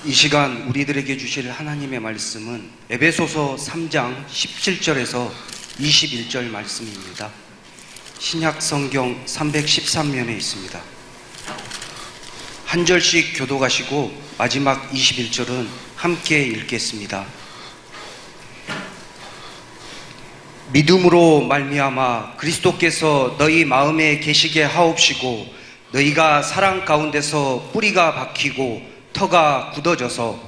이 시간 우리들에게 주실 하나님의 말씀은 에베소서 3장 17절에서 21절 말씀입니다. 신약 성경 313면에 있습니다. 한 절씩 교독하시고 마지막 21절은 함께 읽겠습니다. 믿음으로 말미암아 그리스도께서 너희 마음에 계시게 하옵시고 너희가 사랑 가운데서 뿌리가 박히고 터가 굳어져서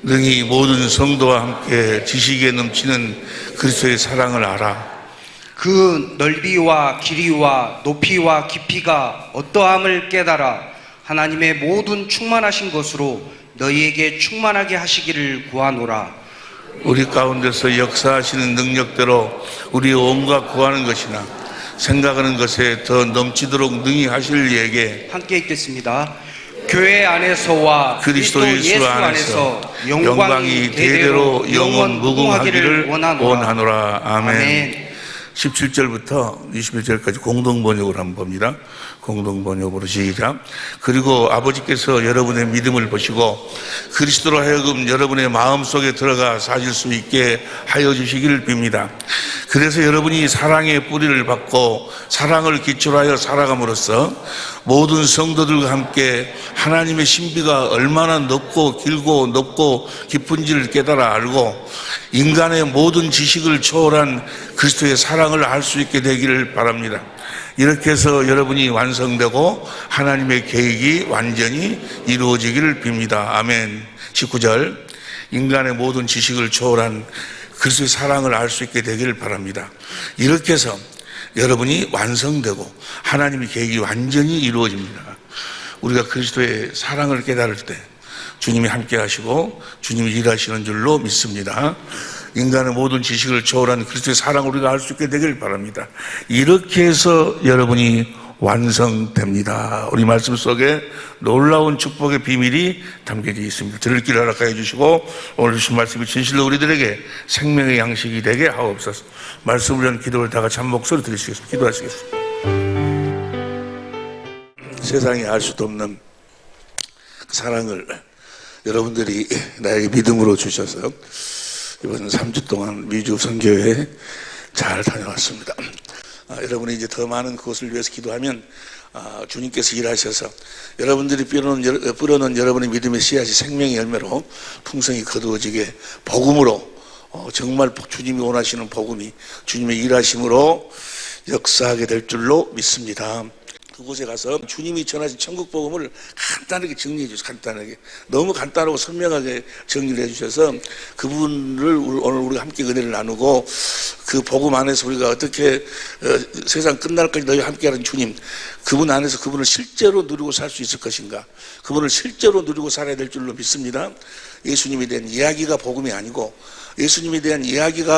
능히 모든 성도와 함께 지식에 넘치는 그리스도의 사랑을 알아. 그 넓이와 길이와 높이와 깊이가 어떠함을 깨달아 하나님의 모든 충만하신 것으로 너희에게 충만하게 하시기를 구하노라. 우리 가운데서 역사하시는 능력대로 우리 온갖 구하는 것이나 생각하는 것에 더 넘치도록 능히 하실 이에게 함께 읽겠습니다. 교회 안에서와 그리스도 예수 안에서 영광이 대대로 영원 무궁하기를 원하노라. 아멘. 17절부터 21절까지 공동번역으로 한번 봅니다. 공동번역으로 시작. 그리고 아버지께서 여러분의 믿음을 보시고 그리스도로 하여금 여러분의 마음속에 들어가 사실 수 있게 하여 주시기를 빕니다. 그래서 여러분이 사랑의 뿌리를 받고 사랑을 기초로 하여 살아감으로써 모든 성도들과 함께 하나님의 신비가 얼마나 넓고 길고 높고 깊은지를 깨달아 알고 인간의 모든 지식을 초월한 그리스도의 사랑을 알 수 있게 되기를 바랍니다. 이렇게 해서 여러분이 완성되고 하나님의 계획이 완전히 이루어지기를 빕니다. 아멘. 19절. 인간의 모든 지식을 초월한 그리스도의 사랑을 알 수 있게 되기를 바랍니다. 이렇게 해서 여러분이 완성되고 하나님의 계획이 완전히 이루어집니다. 우리가 그리스도의 사랑을 깨달을 때 주님이 함께 하시고 주님이 일하시는 줄로 믿습니다. 인간의 모든 지식을 초월한 그리스도의 사랑을 우리가 알 수 있게 되길 바랍니다. 이렇게 해서 여러분이 완성됩니다. 우리 말씀 속에 놀라운 축복의 비밀이 담겨져 있습니다. 들을 길을 허락하여 주시고 오늘 주신 말씀이 진실로 우리들에게 생명의 양식이 되게 하옵소서. 말씀을 위한 기도를 다 같이 한 목소리 드리시겠습니다. 기도하시겠습니다. 세상에 알 수도 없는 그 사랑을 여러분들이 나에게 믿음으로 주셔서 이번 3주 동안 미주 선교회에 잘 다녀왔습니다. 여러분이 이제 더 많은 그것을 위해서 기도하면 주님께서 일하셔서 여러분들이 뿌려놓은 여러분의 믿음의 씨앗이 생명의 열매로 풍성히 거두어지게 복음으로 정말 주님이 원하시는 복음이 주님의 일하심으로 역사하게 될 줄로 믿습니다. 그곳에 가서 주님이 전하신 천국 복음을 간단하게 정리해 주셔서 간단하게 너무 간단하고 선명하게 정리를 해 주셔서 그분을 오늘 우리가 함께 은혜를 나누고 그 복음 안에서 우리가 어떻게 세상 끝날까지 너희와 함께하는 주님 그분 안에서 그분을 실제로 누리고 살 수 있을 것인가 그분을 실제로 누리고 살아야 될 줄로 믿습니다. 예수님에 대한 이야기가 복음이 아니고 예수님에 대한 이야기를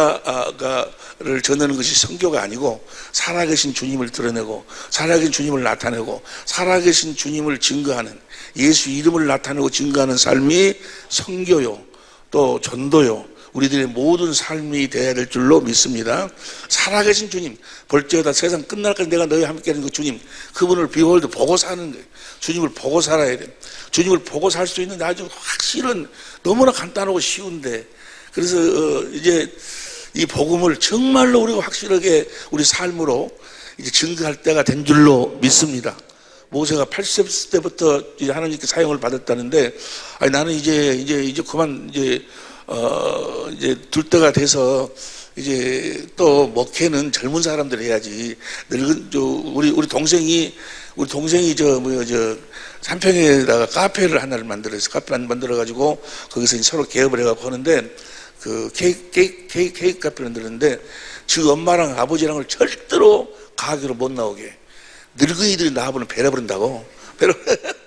전하는 것이 선교가 아니고 살아계신 주님을 드러내고 살아계신 주님을 나타내고 살아계신 주님을 증거하는 예수 이름을 나타내고 증거하는 삶이 선교요 또 전도요 우리들의 모든 삶이 되어야 될 줄로 믿습니다. 살아계신 주님 볼지어다 세상 끝날까지 내가 너희와 함께하는 그 주님 그분을 비홀드 보고 사는 거예요. 주님을 보고 살아야 돼요. 주님을 보고 살 수 있는 아주 확실한 너무나 간단하고 쉬운데 그래서 이제 이 복음을 정말로 우리가 확실하게 우리 삶으로 이제 증거할 때가 된 줄로 믿습니다. 모세가 80세 때부터 이제 하나님께 사용을 받았다는데 아니 나는 이제 그만 이제 둘 때가 돼서 이제 또 목회는 젊은 사람들 해야지 늙은 우리 동생이 삼평에다가 카페를 하나를 만들어서 카페를 만들어가지고 거기서 서로 개업을 해갖고 하는데 그 케이크 카페를 만드는데 즉 엄마랑 아버지랑을 절대로 가게로 못 나오게 늙은이들이 나와보면 배려버린다고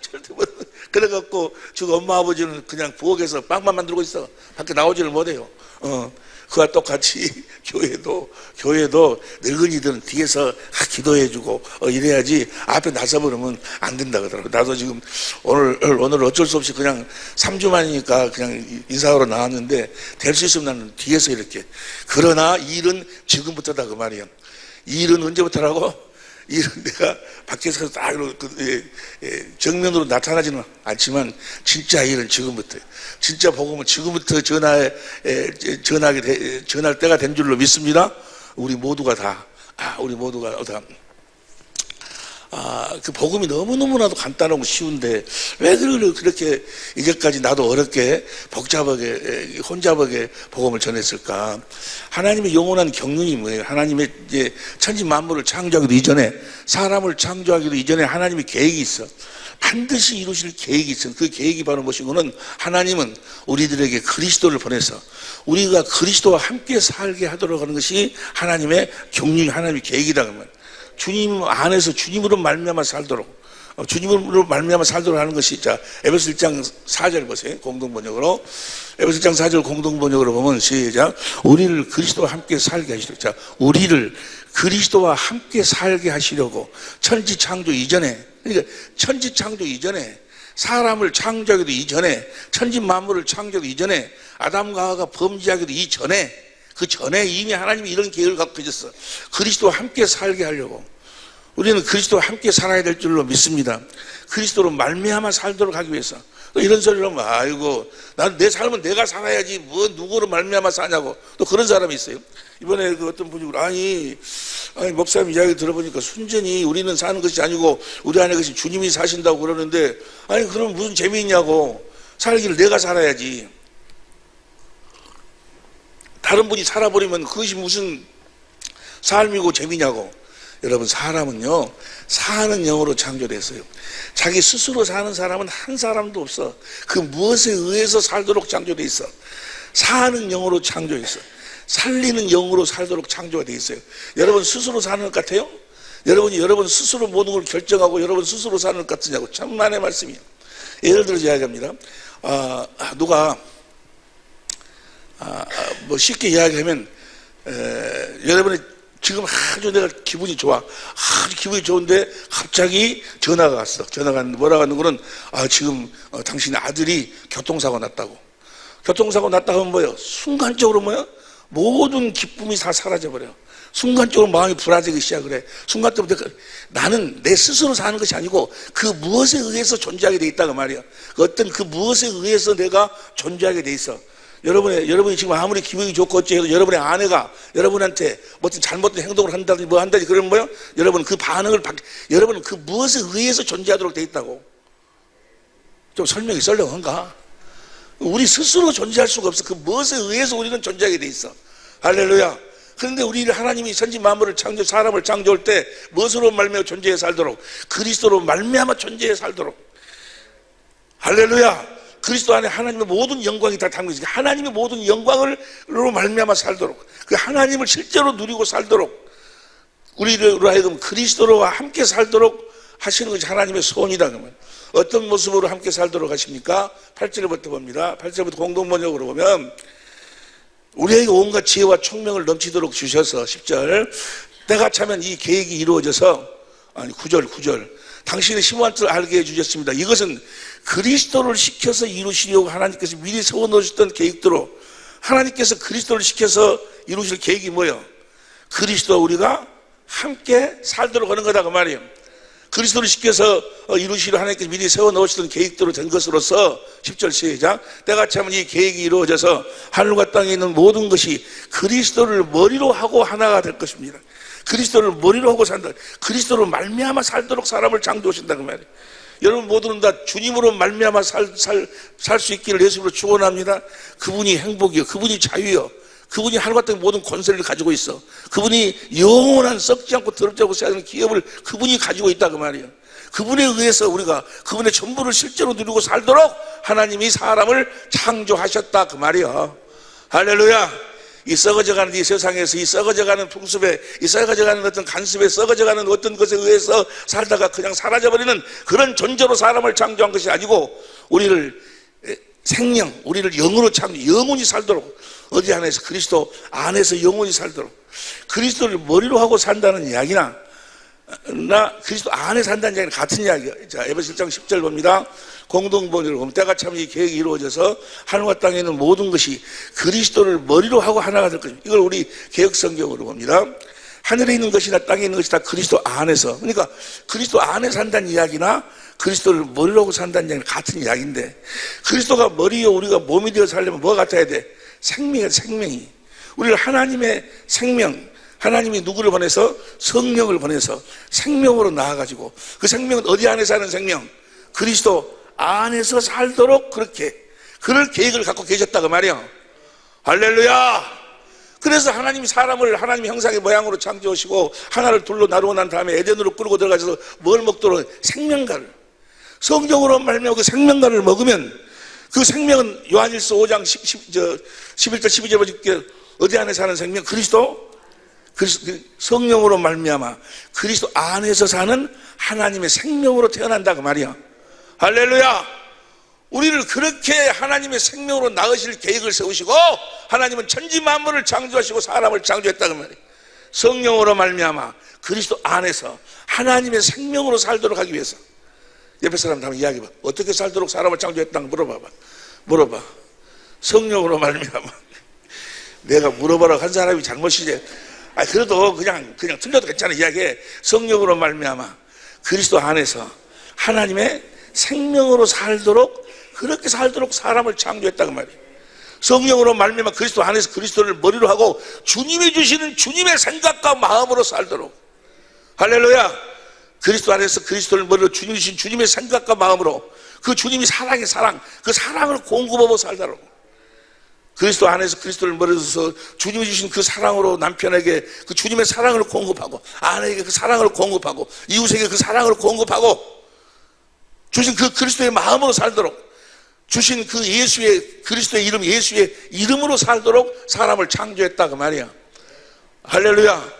절대 못 그래갖고 즉 엄마 아버지는 그냥 부엌에서 빵만 만들고 있어 밖에 나오지를 못해요. 그와 똑같이 교회도 늙은이들은 뒤에서 기도해주고 이래야지 앞에 나서버리면 안 된다 그러더라고요. 나도 지금 오늘 어쩔 수 없이 그냥 3주 만이니까 그냥 인사하러 나왔는데 될 수 있으면 나는 뒤에서 이렇게 그러나 일은 지금부터다 그 말이에요. 일은 언제부터라고? 이런 내가 밖에서 딱 정면으로 나타나지는 않지만 진짜 일은 지금부터, 진짜 복음은 지금부터 전할 때가 된 줄로 믿습니다. 우리 모두가 다 그 복음이 너무너무나도 간단하고 쉬운데 왜 그렇게 이제까지 나도 어렵게 복잡하게 혼잡하게 복음을 전했을까? 하나님의 영원한 경륜이 뭐예요? 하나님의 이제 천지 만물을 창조하기도 이전에, 사람을 창조하기도 이전에 하나님의 계획이 있어. 반드시 이루실 계획이 있어. 그 계획이 바로 무엇이고는 하나님은 우리들에게 그리스도를 보내서 우리가 그리스도와 함께 살게 하도록 하는 것이 하나님의 경륜, 하나님의 계획이다 그러면, 주님 안에서 주님으로 말미암아 살도록, 주님으로 말미암아 살도록 하는 것이, 자, 에베소 1장 4절 보세요. 공동번역으로. 에베소 1장 4절 공동번역으로 보면 시작. 우리를 그리스도와 함께 살게 하시려고. 자, 우리를 그리스도와 함께 살게 하시려고 천지 창조 이전에, 그러니까 천지 창조 이전에, 사람을 창조하기도 이전에, 천지 만물을 창조하기도 이전에, 아담과 하와가 범죄하기도 이전에, 그 전에 이미 하나님이 이런 계획을 갖고 계셨어. 그리스도와 함께 살게 하려고. 우리는 그리스도와 함께 살아야 될 줄로 믿습니다. 그리스도로 말미암아 살도록 하기 위해서. 이런 소리를 하면 아이고 난 내 삶은 내가 살아야지 뭐 누구로 말미암아 사냐고 또 그런 사람이 있어요. 이번에 그 어떤 분이 아니 목사님 이야기 들어보니까 순전히 우리는 사는 것이 아니고 우리 안에 계신 주님이 사신다고 그러는데, 아니 그럼 무슨 재미있냐고. 살기를 내가 살아야지. 다른 분이 살아버리면 그것이 무슨 삶이고 재미냐고. 여러분, 사람은요 사는 영으로 창조됐어요. 자기 스스로 사는 사람은 한 사람도 없어. 그 무엇에 의해서 살도록 창조돼 있어. 사는 영으로 창조했어. 살리는 영으로 살도록 창조가 돼 있어요. 여러분 스스로 사는 것 같아요? 여러분 스스로 모든 걸 결정하고 여러분 스스로 사는 것 같으냐고. 천만의 말씀이에요. 예를 들어 이야기합니다. 누가 뭐 쉽게 이야기하면 여러분이 지금 아주 내가 기분이 좋아. 아주 기분이 좋은데 갑자기 전화가 왔어. 전화가 왔는데 뭐라고 하는 거는 지금 당신의 아들이 교통사고 났다고. 교통사고 났다고 하면 뭐예요? 순간적으로 뭐예요? 모든 기쁨이 다 사라져버려요. 순간적으로 마음이 불안해지기 시작을 해. 순간적으로 나는 내 스스로 사는 것이 아니고 그 무엇에 의해서 존재하게 돼 있다고 말이야. 어떤 그 무엇에 의해서 내가 존재하게 돼 있어. 여러분이 지금 아무리 기분이 좋고 어찌해도 여러분의 아내가 여러분한테 어떤 잘못된 행동을 한다든지 뭐 한다든지 그러면 뭐요? 여러분 그 반응을 여러분은 그 무엇에 의해서 존재하도록 돼 있다고. 좀 설명이 썰렁한가? 우리 스스로 존재할 수가 없어. 그 무엇에 의해서 우리는 존재하게 돼 있어. 할렐루야. 그런데 우리를 하나님이 천지 만물을 창조, 사람을 창조할 때 무엇으로 말미암아 존재해 살도록? 그리스도로 말미암아 존재해 살도록. 할렐루야. 그리스도 안에 하나님의 모든 영광이 다 담겨 있으니까 하나님의 모든 영광으로 말미암아 살도록, 그 하나님을 실제로 누리고 살도록, 우리로 하여금 그리스도로와 함께 살도록 하시는 것이 하나님의 소원이다. 그러면 어떤 모습으로 함께 살도록 하십니까? 8절부터 봅니다. 8절부터 공동번역으로 보면 우리에게 온갖 지혜와 총명을 넘치도록 주셔서 10절 때가 차면 이 계획이 이루어져서 9절 당신의 심오한 뜻을 알게 해주셨습니다. 이것은 그리스도를 시켜서 이루시려고 하나님께서 미리 세워놓으셨던 계획대로 하나님께서 그리스도를 시켜서 이루실 계획이 뭐예요? 그리스도와 우리가 함께 살도록 하는 거다 그 말이에요. 그리스도를 시켜서 이루시려 하나님께서 미리 세워놓으시던 계획대로 된 것으로서 10절 시작. 때가 차면 이 계획이 이루어져서 하늘과 땅에 있는 모든 것이 그리스도를 머리로 하고 하나가 될 것입니다. 그리스도를 머리로 하고 산다. 그리스도로 말미암아 살도록 사람을 창조하신다 그 말이에요. 여러분 모두는 다 주님으로 말미암아 살 수 있기를 예수님으로 축원합니다. 그분이 행복이요, 그분이 자유요, 그분이 하늘과 땅의 모든 권세를 가지고 있어. 그분이 영원한 썩지 않고 더럽지 않고 세하는 기업을 그분이 가지고 있다 그 말이에요. 그분에 의해서 우리가 그분의 전부를 실제로 누리고 살도록 하나님이 사람을 창조하셨다 그 말이에요. 할렐루야. 이 썩어져가는 이 세상에서 이 썩어져가는 풍습에 이 썩어져가는 어떤 간습에 썩어져가는 어떤 것에 의해서 살다가 그냥 사라져버리는 그런 존재로 사람을 창조한 것이 아니고 우리를 생명, 우리를 영으로 영원히 살도록 어디 안에서 그리스도 안에서 영원히 살도록 그리스도를 머리로 하고 산다는 이야기나 그리스도 안에 산다는 이야기는 같은 이야기예요. 자, 에베소 1장 10절 봅니다. 공동번역으로 보면 때가 차면 이 계획이 이루어져서 하늘과 땅에 있는 모든 것이 그리스도를 머리로 하고 하나가 될 것입니다. 이걸 우리 개혁성경으로 봅니다. 하늘에 있는 것이나 땅에 있는 것이 다 그리스도 안에서. 그러니까 그리스도 안에 산다는 이야기나 그리스도를 머리로 산다는 이야기는 같은 이야기인데, 그리스도가 머리요 우리가 몸이 되어 살려면 뭐가 같아야 돼? 생명이야. 생명이. 우리를 하나님의 생명, 하나님이 누구를 보내서? 성령을 보내서 생명으로 낳아가지고, 그 생명은 어디 안에 사는 생명? 그리스도 안에서 살도록 그렇게, 그럴 계획을 갖고 계셨다고 말이야. 할렐루야. 그래서 하나님이 사람을 하나님 형상의 모양으로 창조하시고 하나를 둘로 나누고 난 다음에 에덴으로 끌고 들어가셔서 뭘 먹도록? 생명가를. 성경으로 말미암아 그 생명가를 먹으면, 그 생명은 요한일서 5장 11절 12절 보니까 어디 안에 사는 생명? 그리스도 성령으로 말미암아 그리스도 안에서 사는 하나님의 생명으로 태어난다고 말이야. 할렐루야. 우리를 그렇게 하나님의 생명으로 낳으실 계획을 세우시고, 하나님은 천지 만물을 창조하시고 사람을 창조했다고 말이에요. 성령으로 말미암아 그리스도 안에서 하나님의 생명으로 살도록 하기 위해서. 옆에 사람한테 한번 이야기해봐. 어떻게 살도록 사람을 창조했다는 거 물어봐. 성령으로 말미암아. 내가 물어보라고 한 사람이 잘못이지. 그래도 그냥 틀려도 괜찮아. 이야기해. 성령으로 말미암아 그리스도 안에서 하나님의 생명으로 살도록, 그렇게 살도록 사람을 창조했다고 말이에요. 성령으로 말미암아 그리스도 안에서 그리스도를 머리로 하고 주님이 주시는 주님의 생각과 마음으로 살도록. 할렐루야. 그리스도 안에서 그리스도를 머리로 주님이 주신 주님의 생각과 마음으로, 그 주님이 사랑의 사랑, 그 사랑을 공급하고 살도록. 그리스도 안에서 그리스도를 머리로 서 주님이 주신 그 사랑으로 남편에게 그 주님의 사랑을 공급하고, 아내에게 그 사랑을 공급하고, 이웃에게 그 사랑을 공급하고, 주신 그 그리스도의 마음으로 살도록, 주신 그 그리스도의 이름, 예수의 이름으로 살도록 사람을 창조했다고 말이야. 할렐루야.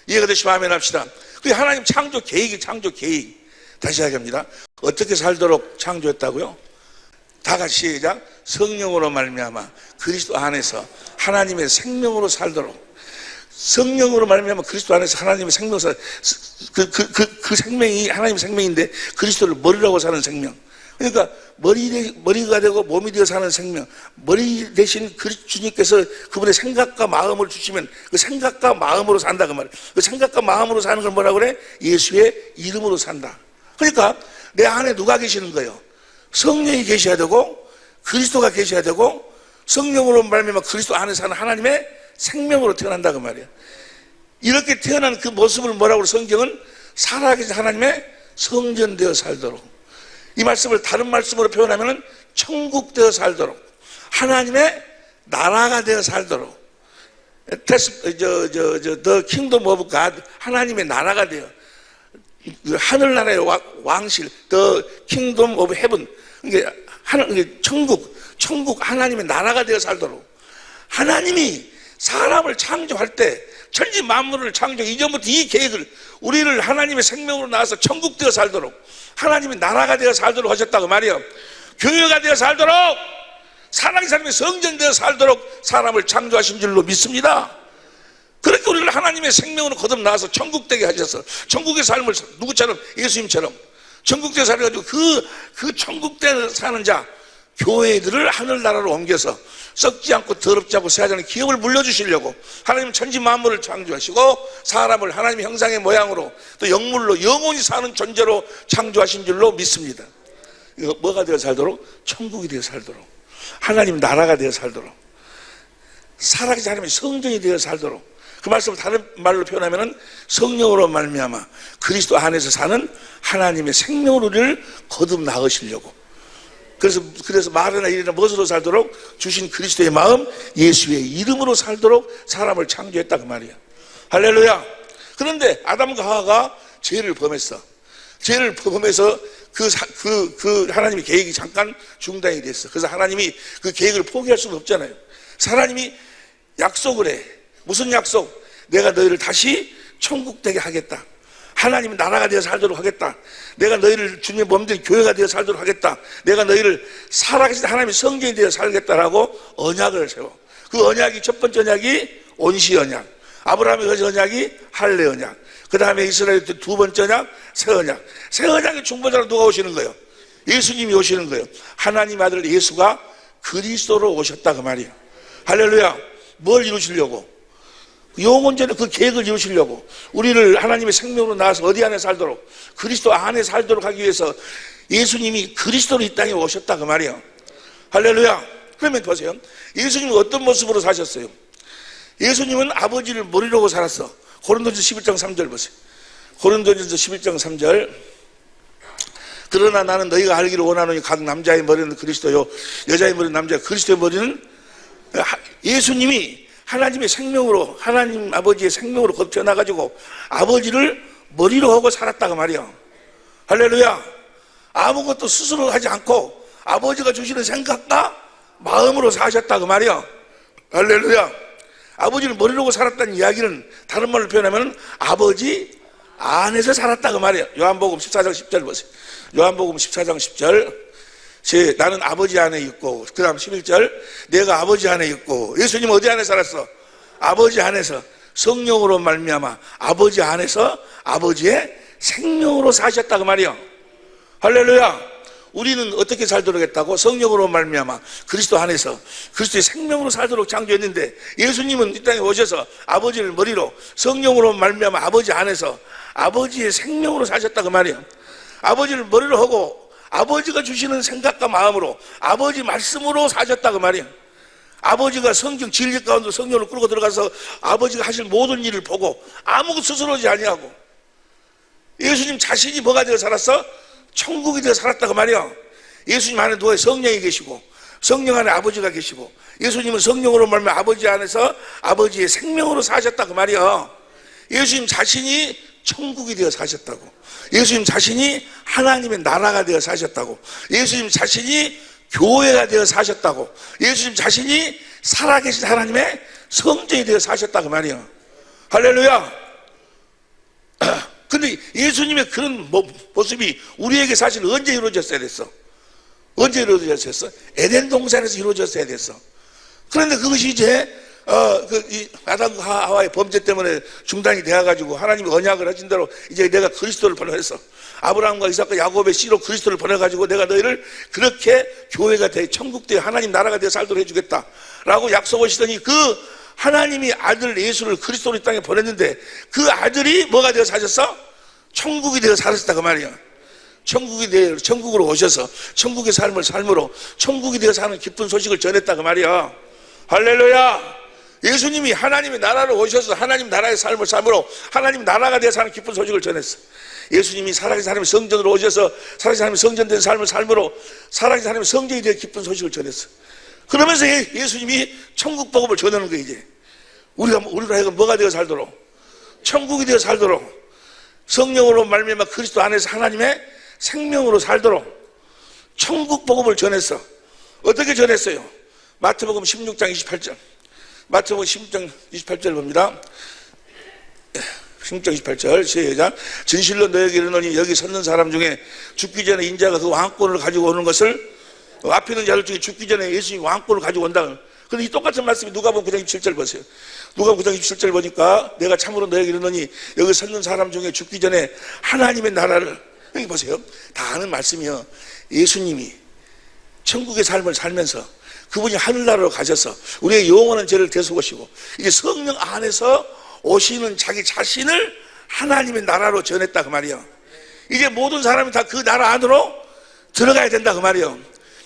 이해가 되시면 아멘 합시다. 그게 하나님 창조 계획이, 창조 계획. 다시 이야기합니다. 어떻게 살도록 창조했다고요? 다 같이 시작. 성령으로 말미암아 그리스도 안에서 하나님의 생명으로 살도록. 성령으로 말미암아 그리스도 안에서 하나님의 생명으로 살, 그 생명이 하나님의 생명인데, 그리스도를 머리라고 사는 생명. 그러니까 머리가 되고 몸이 되어 사는 생명, 머리 대신 주님께서 그분의 생각과 마음을 주시면 그 생각과 마음으로 산다고 말이에요. 그 생각과 마음으로 사는 걸 뭐라고 그래? 예수의 이름으로 산다. 그러니까 내 안에 누가 계시는 거예요? 성령이 계셔야 되고, 그리스도가 계셔야 되고, 성령으로 말미암아 그리스도 안에 사는 하나님의 생명으로 태어난다고 말이에요. 이렇게 태어난 그 모습을 뭐라고 성경은 살아계신 하나님의 성전되어 살도록. 이 말씀을 다른 말씀으로 표현하면 천국되어 살도록, 하나님의 나라가 되어 살도록. The kingdom of God, 하나님의 나라가 되어, 하늘나라의 왕실, The kingdom of heaven, 천국 하나님의 나라가 되어 살도록. 하나님이 사람을 창조할 때, 천지 만물을 창조 이전부터 이 계획을, 우리를 하나님의 생명으로 나와서 천국 되어 살도록, 하나님의 나라가 되어 살도록 하셨다고 말이에요. 교회가 되어 살도록, 사랑의 사람의 성전 되어 살도록 사람을 창조하신 줄로 믿습니다. 그렇게 우리를 하나님의 생명으로 거듭 나와서 천국 되게 하셔서, 천국의 삶을 누구처럼? 예수님처럼 천국대에 살아가지고 그 천국대에 사는 자, 교회들을 하늘나라로 옮겨서 썩지 않고 더럽지 않고 새하지 않은 기업을 물려주시려고 하나님은 천지 만물을 창조하시고 사람을 하나님의 형상의 모양으로 또 영물로 영원히 사는 존재로 창조하신 줄로 믿습니다. 이거 뭐가 되어 살도록? 천국이 되어 살도록, 하나님 나라가 되어 살도록, 살아계신 하나님의 성전이 되어 살도록. 그 말씀을 다른 말로 표현하면 성령으로 말미암아 그리스도 안에서 사는 하나님의 생명으로 우리를 거듭 낳으시려고. 그래서 말이나 일이나 무엇으로 살도록? 주신 그리스도의 마음, 예수의 이름으로 살도록 사람을 창조했다 그 말이야. 할렐루야. 그런데 아담과 하와가 죄를 범했어. 죄를 범해서 그 하나님의 계획이 잠깐 중단이 됐어. 그래서 하나님이 그 계획을 포기할 수는 없잖아요. 하나님이 약속을 해. 무슨 약속? 내가 너희를 다시 천국 되게 하겠다. 하나님의 나라가 되어 살도록 하겠다. 내가 너희를 주님의 몸된 교회가 되어 살도록 하겠다. 내가 너희를 살아계신 하나님의 성전이 되어 살겠다라고 언약을 세워. 그 언약이 첫 번째 언약이 온시 언약, 아브라함의 언약이 할례 언약, 그 다음에 이스라엘 두 번째 언약 새 언약. 새 언약의 중보자로 누가 오시는 거예요? 예수님이 오시는 거예요. 하나님 아들 예수가 그리스도로 오셨다 그 말이에요. 할렐루야. 뭘 이루시려고? 영원전에 그 계획을 이루시려고 우리를 하나님의 생명으로 나와서 어디 안에 살도록, 그리스도 안에 살도록 하기 위해서 예수님이 그리스도로 이 땅에 오셨다 그 말이에요. 할렐루야. 그러면 보세요. 예수님은 어떤 모습으로 사셨어요? 예수님은 아버지를 머리로 하고 살았어. 고린도전서 11장 3절 보세요. 고린도전서 11장 3절. 그러나 나는 너희가 알기를 원하노니 각 남자의 머리는 그리스도요 여자의 머리는 남자, 그리스도의 머리는, 예수님이 하나님의 생명으로, 하나님 아버지의 생명으로 걷혀나가지고 아버지를 머리로 하고 살았다고 말이야. 할렐루야. 아무것도 스스로 하지 않고 아버지가 주시는 생각과 마음으로 사셨다고 말이야. 할렐루야. 아버지를 머리로 하고 살았다는 이야기는 다른 말로 표현하면 아버지 안에서 살았다고 말이야. 요한복음 14장 10절 보세요. 요한복음 14장 10절. 나는 아버지 안에 있고, 그 다음 11절. 내가 아버지 안에 있고. 예수님 어디 안에 살았어? 아버지 안에서 성령으로 말미암아 아버지 안에서 아버지의 생명으로 사셨다고 말이야. 할렐루야. 우리는 어떻게 살도록 했다고? 성령으로 말미암아 그리스도 안에서 그리스도의 생명으로 살도록 창조했는데, 예수님은 이 땅에 오셔서 아버지를 머리로, 성령으로 말미암아 아버지 안에서 아버지의 생명으로 사셨다고 말이에요. 아버지를 머리로 하고 아버지가 주시는 생각과 마음으로 아버지 말씀으로 사셨다고 말이에요. 아버지가 성경 진리 가운데 성령을 끌고 들어가서 아버지가 하실 모든 일을 보고 아무것도 스스로 하지 아니하고, 예수님 자신이 뭐가 되어 살았어? 천국이 되어 살았다고 말이야. 예수님 안에 누가 성령이 계시고 성령 안에 아버지가 계시고, 예수님은 성령으로 말미암아 아버지 안에서 아버지의 생명으로 사셨다고 말이야. 예수님 자신이 천국이 되어 사셨다고. 예수님 자신이 하나님의 나라가 되어 사셨다고. 예수님 자신이 교회가 되어 사셨다고. 예수님 자신이 살아계신 하나님의 성전이 되어 사셨다고 말이야. 할렐루야. 근데 예수님의 그런 모습이 우리에게 사실 언제 이루어졌어야 됐어? 언제 이루어졌어? 에덴 동산에서 이루어졌어야 됐어. 그런데 그것이 이제 아담과 하와의 범죄 때문에 중단이 되어가지고 하나님이 언약을 하신 대로 이제 내가 그리스도를 보내서 아브라함과 이삭과 야곱의 씨로 그리스도를 보내가지고 내가 너희를 그렇게 교회가 돼 천국 되 하나님 나라가 되어 살도록 해주겠다라고 약속하시더니, 그 하나님이 아들 예수를 그리스도로 이 땅에 보냈는데 그 아들이 뭐가 되어 사셨어? 천국이 되어 살았다고 말이야. 천국으로 오셔서 천국의 삶을 삶으로 천국이 되어 사는 기쁜 소식을 전했다고 말이야. 할렐루야. 예수님이 하나님의 나라로 오셔서 하나님 나라의 삶을 삶으로 하나님 나라가 되어 사는 기쁜 소식을 전했어. 예수님이 살아계신 하나님의 성전으로 오셔서 살아계신 하나님의 성전된 삶을 삶으로 살아계신 하나님의 성전이 되어 기쁜 소식을 전했어. 그러면서 예수님이 천국 복음을 전하는 거예요. 이제 우리가 하여금 뭐가 되어 살도록, 천국이 되어 살도록, 성령으로 말미암아 그리스도 안에서 하나님의 생명으로 살도록 천국 복음을 전했어. 어떻게 전했어요? 마태복음 16장 28절. 마태복음 16장 28절 봅니다. 16장 28절 시작. 진실로 너에게 이르노니 여기 섰는 사람 중에 죽기 전에 인자가 그 왕권을 가지고 오는 것을, 앞에 있는 자들 중에 죽기 전에 예수님이 왕권을 가지고 온다. 그런데 이 똑같은 말씀이 누가복음 9장 27절 보세요. 누가복음 9장 27절 보니까 내가 참으로 너에게 이르노니 여기 섰는 사람 중에 죽기 전에 하나님의 나라를, 여기 보세요. 다 아는 말씀이요. 예수님이 천국의 삶을 살면서 그분이 하늘나라로 가셔서 우리의 영원한 죄를 대속하시고 이제 성령 안에서 오시는 자기 자신을 하나님의 나라로 전했다 그 말이에요. 이제 모든 사람이 다 그 나라 안으로 들어가야 된다 그 말이에요.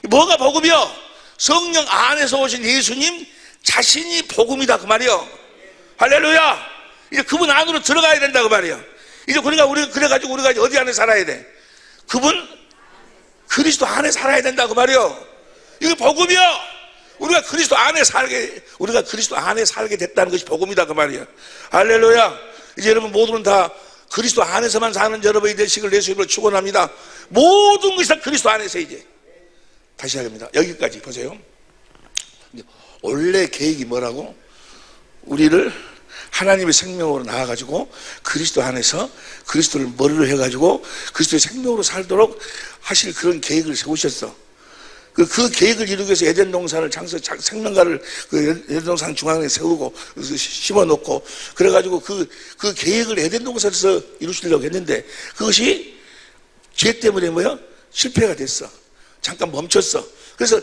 뭐가 복음이요? 성령 안에서 오신 예수님 자신이 복음이다 그 말이에요. 할렐루야. 이제 그분 안으로 들어가야 된다 그 말이에요. 이제 그래가지고 우리가 어디 안에 살아야 돼? 그분 그리스도 안에 살아야 된다 그 말이에요. 이게 복음이요. 우리가 그리스도 안에 살게 됐다는 것이 복음이다 그 말이에요. 할렐루야. 이제 여러분 모두는 다 그리스도 안에서만 사는 여러분이 되시길 내 주님으로 축원합니다. 모든 것이 다 그리스도 안에서 이제 다시 하겠습니다. 여기까지 보세요. 원래 계획이 뭐라고? 우리를 하나님의 생명으로 나와가지고 그리스도 안에서 그리스도를 머리로 해가지고 그리스도의 생명으로 살도록 하실 그런 계획을 세우셨어. 그 계획을 이루기 위해서 에덴 동산을 생명가를 그 에덴 동산 중앙에 세우고 심어놓고 그래가지고 그 계획을 에덴 동산에서 이루시려고 했는데 그것이 죄 때문에 실패가 됐어. 잠깐 멈췄어. 그래서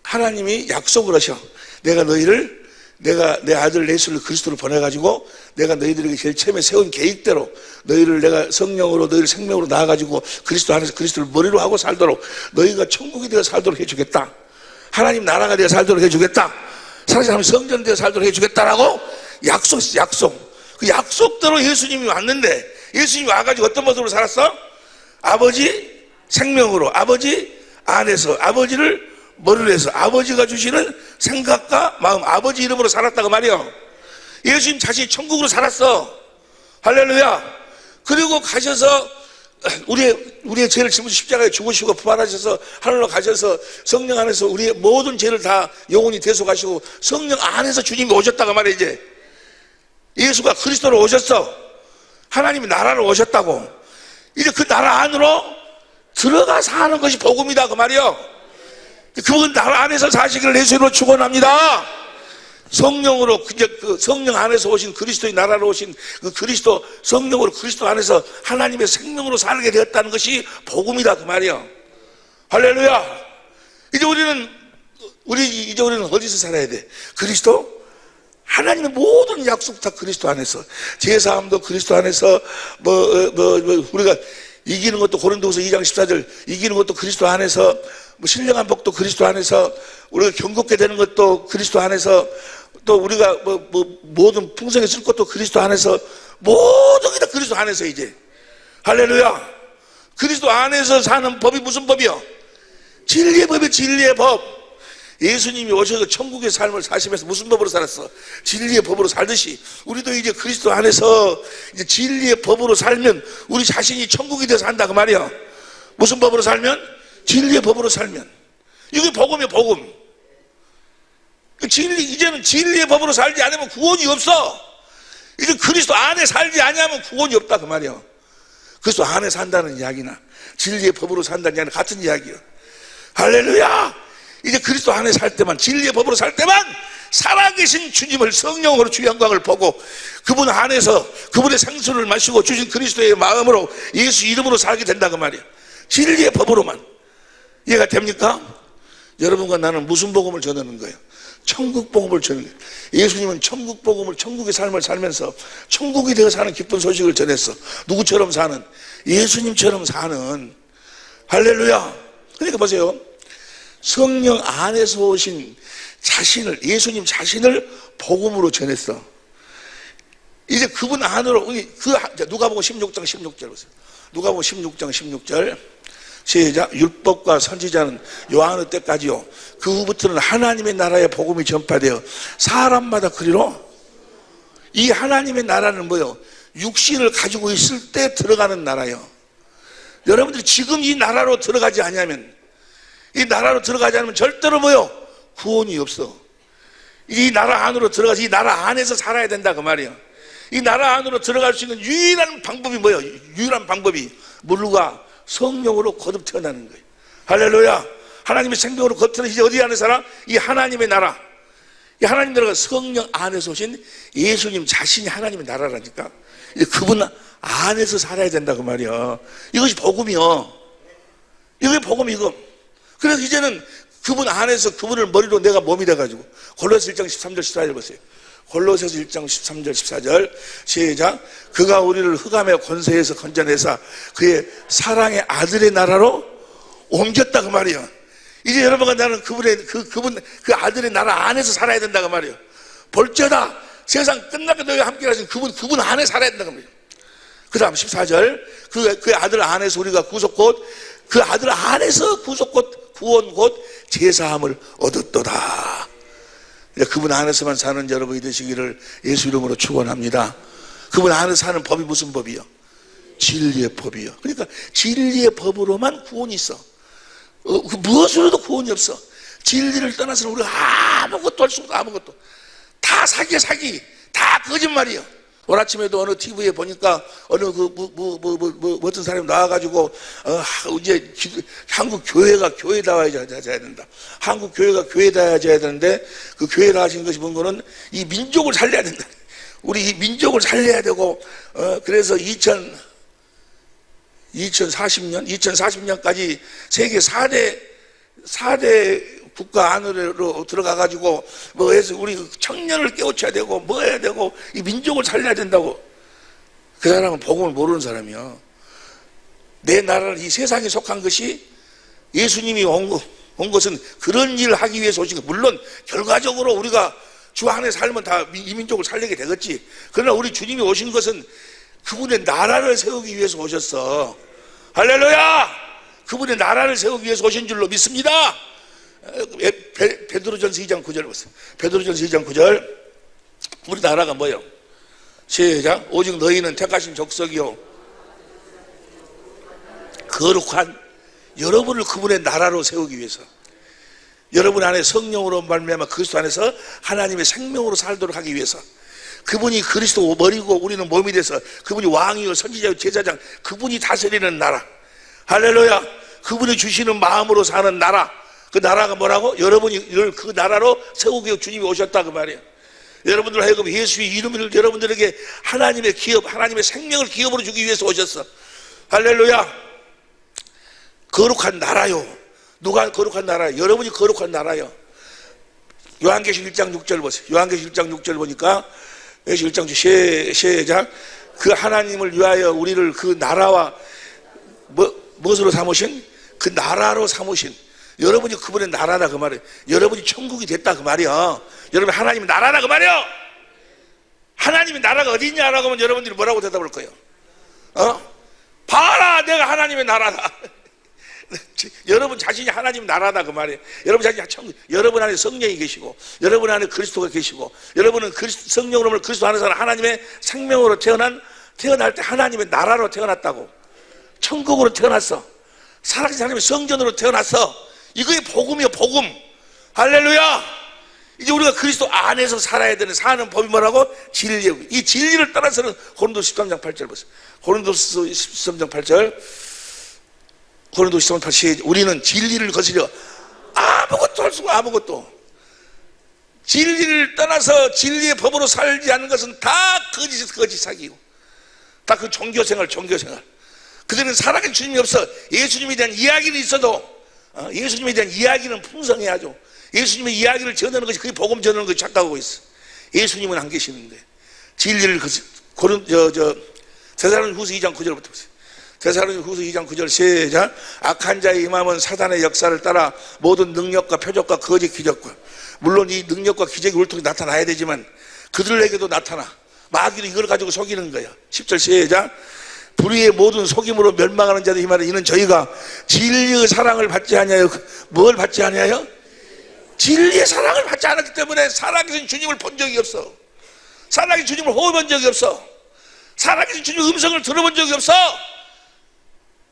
하나님이 약속을 하셔. 내가 너희를 내가 내 아들 예수를 그리스도로 보내가지고 내가 너희들에게 제일 처음에 세운 계획대로 너희를 내가 성령으로 너희를 생명으로 낳아가지고 그리스도 안에서 그리스도를 머리로 하고 살도록 너희가 천국이 되어 살도록 해주겠다. 하나님 나라가 되어 살도록 해주겠다. 살아계신 하나님 성전 되어 살도록 해주겠다라고 약속. 그 약속대로 예수님이 왔는데 예수님이 와가지고 어떤 모습으로 살았어? 아버지 생명으로 아버지 안에서 아버지를 머리로 해서 아버지가 주시는 생각과 마음 아버지 이름으로 살았다고 말이요. 예수님 자신이 천국으로 살았어. 할렐루야. 그리고 가셔서 우리의 죄를 짊어지고 십자가에 죽으시고 부활하셔서 하늘로 가셔서 성령 안에서 우리의 모든 죄를 다 영원히 대속하시고 성령 안에서 주님이 오셨다고 말이야. 이제 예수가 그리스도로 오셨어. 하나님이 나라로 오셨다고. 이제 그 나라 안으로 들어가 사는 것이 복음이다 그 말이요. 그분 나라 안에서 사시기를 예수로 축원합니다. 성령으로 그 성령 안에서 오신 그리스도의 나라로 오신 그 그리스도 성령으로 그리스도 안에서 하나님의 생명으로 살게 되었다는 것이 복음이다 그 말이요. 할렐루야. 이제 우리는 어디서 살아야 돼? 그리스도? 하나님의 모든 약속 다 그리스도 안에서 제사함도 그리스도 안에서 우리가 이기는 것도 고린도후서 2장 14절 이기는 것도 그리스도 안에서 신령한 복도 그리스도 안에서 우리가 경건케 되는 것도 그리스도 안에서 또 우리가 모든 풍성에 쓸 것도 그리스도 안에서 모든 게 다 그리스도 안에서 이제 할렐루야. 그리스도 안에서 사는 법이 무슨 법이요? 진리의 법이 진리의 법. 예수님이 오셔서 천국의 삶을 사시면서 무슨 법으로 살았어? 진리의 법으로 살듯이 우리도 이제 그리스도 안에서 이제 진리의 법으로 살면 우리 자신이 천국이 돼서 산다 그 말이야. 무슨 법으로 살면? 진리의 법으로 살면. 이게 복음이야 복음. 이제는 진리의 법으로 살지 않으면 구원이 없어. 이제 그리스도 안에 살지 않으면 구원이 없다 그 말이야. 그리스도 안에 산다는 이야기나 진리의 법으로 산다는 이야기는 같은 이야기야. 할렐루야. 이제 그리스도 안에 살 때만 진리의 법으로 살 때만 살아계신 주님을 성령으로 주의 영광을 보고 그분 안에서 그분의 생수를 마시고 주신 그리스도의 마음으로 예수 이름으로 살게 된다 그 말이야. 진리의 법으로만. 이해가 됩니까? 여러분과 나는 무슨 복음을 전하는 거예요? 천국 복음을 전하는 거예요. 예수님은 천국 복음을 천국의 삶을 살면서 천국이 되어 사는 기쁜 소식을 전했어. 누구처럼 사는? 예수님처럼 사는. 할렐루야. 그러니까 보세요. 성령 안에서 오신 자신을 예수님 자신을 복음으로 전했어. 이제 그분 안으로 누가복음 16장 16절 보세요. 누가복음 16장 16절 시작. 율법과 선지자는 요한의 때까지요. 그 후부터는 하나님의 나라의 복음이 전파되어 사람마다 그리로. 이 하나님의 나라는 뭐요? 육신을 가지고 있을 때 들어가는 나라요. 여러분들이 지금 이 나라로 들어가지 않으면 이 나라로 들어가지 않으면 절대로 뭐요? 구원이 없어. 이 나라 안으로 들어가서 이 나라 안에서 살아야 된다 그 말이야. 이 나라 안으로 들어갈 수 있는 유일한 방법이 뭐예요? 유일한 방법이 물과 성령으로 거듭 태어나는 거예요. 할렐루야. 하나님의 생명으로 거듭 태어나 이제 어디 안에 살아? 이 하나님의 나라. 이 하나님 나라가 성령 안에서 오신 예수님 자신이 하나님의 나라라니까. 이제 그분 안에서 살아야 된다 그 말이야. 이것이 복음이요. 이게 복음이고. 그래서 이제는 그분 안에서 그분을 머리로 내가 몸이 돼가지고 골로새 1장 13절 14절 보세요. 골로새서 1장 13절 14절 시작. 그가 우리를 흑암의 권세에서 건져내사 그의 사랑의 아들의 나라로 옮겼다 그 말이에요. 이제 여러분과 나는 그분 그 아들의 나라 안에서 살아야 된다 그 말이에요. 볼지어다 세상 끝나게 너희와 함께 하신 그분 안에 살아야 된다 그 말이에요. 그 다음 14절 그 아들 안에서 우리가 구속 곧 그 아들 안에서 구속 곧 구원 곧 제사함을 얻었도다. 그분 안에서만 사는 여러분이 되시기를 예수 이름으로 축원합니다. 그분 안에서 사는 법이 무슨 법이요? 진리의 법이요. 그러니까 진리의 법으로만 구원이 있어. 무엇으로도 구원이 없어. 진리를 떠나서는 우리가 아무것도 할 수 없고 아무것도. 다 사기야 사기. 다 거짓말이요. 오늘 아침에도 어느 TV에 보니까 어느 어떤 사람이 나와가지고 이제 한국 교회가 교회다워야 된다. 한국 교회가 교회다워야 되는데 그 교회라 하신 것이 뭔가는 이 민족을 살려야 된다. 우리 이 민족을 살려야 되고 그래서 2040년까지 세계 4대 국가 안으로 들어가가지고 뭐 해서 우리 청년을 깨우쳐야 되고 뭐 해야 되고 이 민족을 살려야 된다고. 그 사람은 복음을 모르는 사람이야. 내 나라는 이 세상에 속한 것이 예수님이 온 것은 그런 일을 하기 위해서 오신 것. 물론 결과적으로 우리가 주 안에 살면 다 이 민족을 살리게 되겠지. 그러나 우리 주님이 오신 것은 그분의 나라를 세우기 위해서 오셨어. 할렐루야! 그분의 나라를 세우기 위해서 오신 줄로 믿습니다. 베드로전서 2장 9절 보세요. 베드로전서 2장 9절. 우리 나라가 뭐예요? 시작. 오직 너희는 택하신 족속이요 거룩한, 여러분을 그분의 나라로 세우기 위해서, 여러분 안에 성령으로 말미암아 그리스도 안에서 하나님의 생명으로 살도록 하기 위해서, 그분이 그리스도 머리고 우리는 몸이 돼서 그분이 왕이요 선지자요 제사장, 그분이 다스리는 나라. 할렐루야. 그분이 주시는 마음으로 사는 나라. 그 나라가 뭐라고? 여러분이 그 나라로 세우기 위해 주님이 오셨다 그 말이에요. 여러분들 하여금 예수의 이름을 여러분들에게 하나님의 기업, 하나님의 생명을 기업으로 주기 위해서 오셨어. 할렐루야. 거룩한 나라요. 누가 거룩한 나라요? 여러분이 거룩한 나라요. 요한계시록 1장 6절 보세요. 요한계시록 1장 6절 보니까 요한계시록 1장 시작. 그 하나님을 위하여 우리를 그 나라와 무엇으로 삼으신? 그 나라로 삼으신, 여러분이 그분의 나라다 그 말이에요. 여러분이 천국이 됐다 그 말이야. 여러분 하나님의 나라다 그 말이야. 하나님의 나라가 어디 있냐라고 하면 여러분들이 뭐라고 대답할 거예요? 봐라, 내가 하나님의 나라다. 여러분 자신이 하나님 나라다 그 말이에요. 여러분 자신이 천국, 여러분 안에 성령이 계시고 여러분 안에 그리스도가 계시고 여러분은 성령으로 그리스도 안에서 하나님의 생명으로 태어날 때 하나님의 나라로 태어났다고. 천국으로 태어났어. 살아계신 하나님의 성전으로 태어났어. 이거의 복음이요, 복음. 할렐루야. 이제 우리가 그리스도 안에서 살아야 되는, 사는 법이 뭐라고? 진리. 이 진리를 따라서는 고린도서 13장 8절 보세요. 고린도서 13장 8절. 고린도서 13장 8절. 우리는 진리를 거스려 아무것도 할 수가, 아무것도. 진리를 떠나서 진리의 법으로 살지 않는 것은 다 거짓 사기고, 다 그 종교생활. 그들은 살아계신 주님이 없어. 예수님에 대한 이야기는 있어도 예수님에 대한 이야기는 풍성해야죠. 예수님의 이야기를 전하는 것이, 그게 복음 전하는 것이 착각하고 있어. 예수님은 안 계시는데. 진리를 데살로니가후서 2장 9절부터 보세요. 데살로니가후서 2장 9절 시작. 악한 자의 임함은 사단의 역사를 따라 모든 능력과 표적과 거짓 기적과, 물론 이 능력과 기적이 우리 통해 나타나야 되지만 그들에게도 나타나 마귀도 이걸 가지고 속이는 거야. 10절 시작. 불의의 모든 속임으로 멸망하는 자들, 이 말은 이는 저희가 진리의 사랑을 받지 아니하여, 뭘 받지 아니하여? 진리의 사랑을 받지 않았기 때문에 살아계신 주님을 본 적이 없어. 살아계신 주님을 호흡한 적이 없어. 살아계신 주님의 음성을 들어본 적이 없어.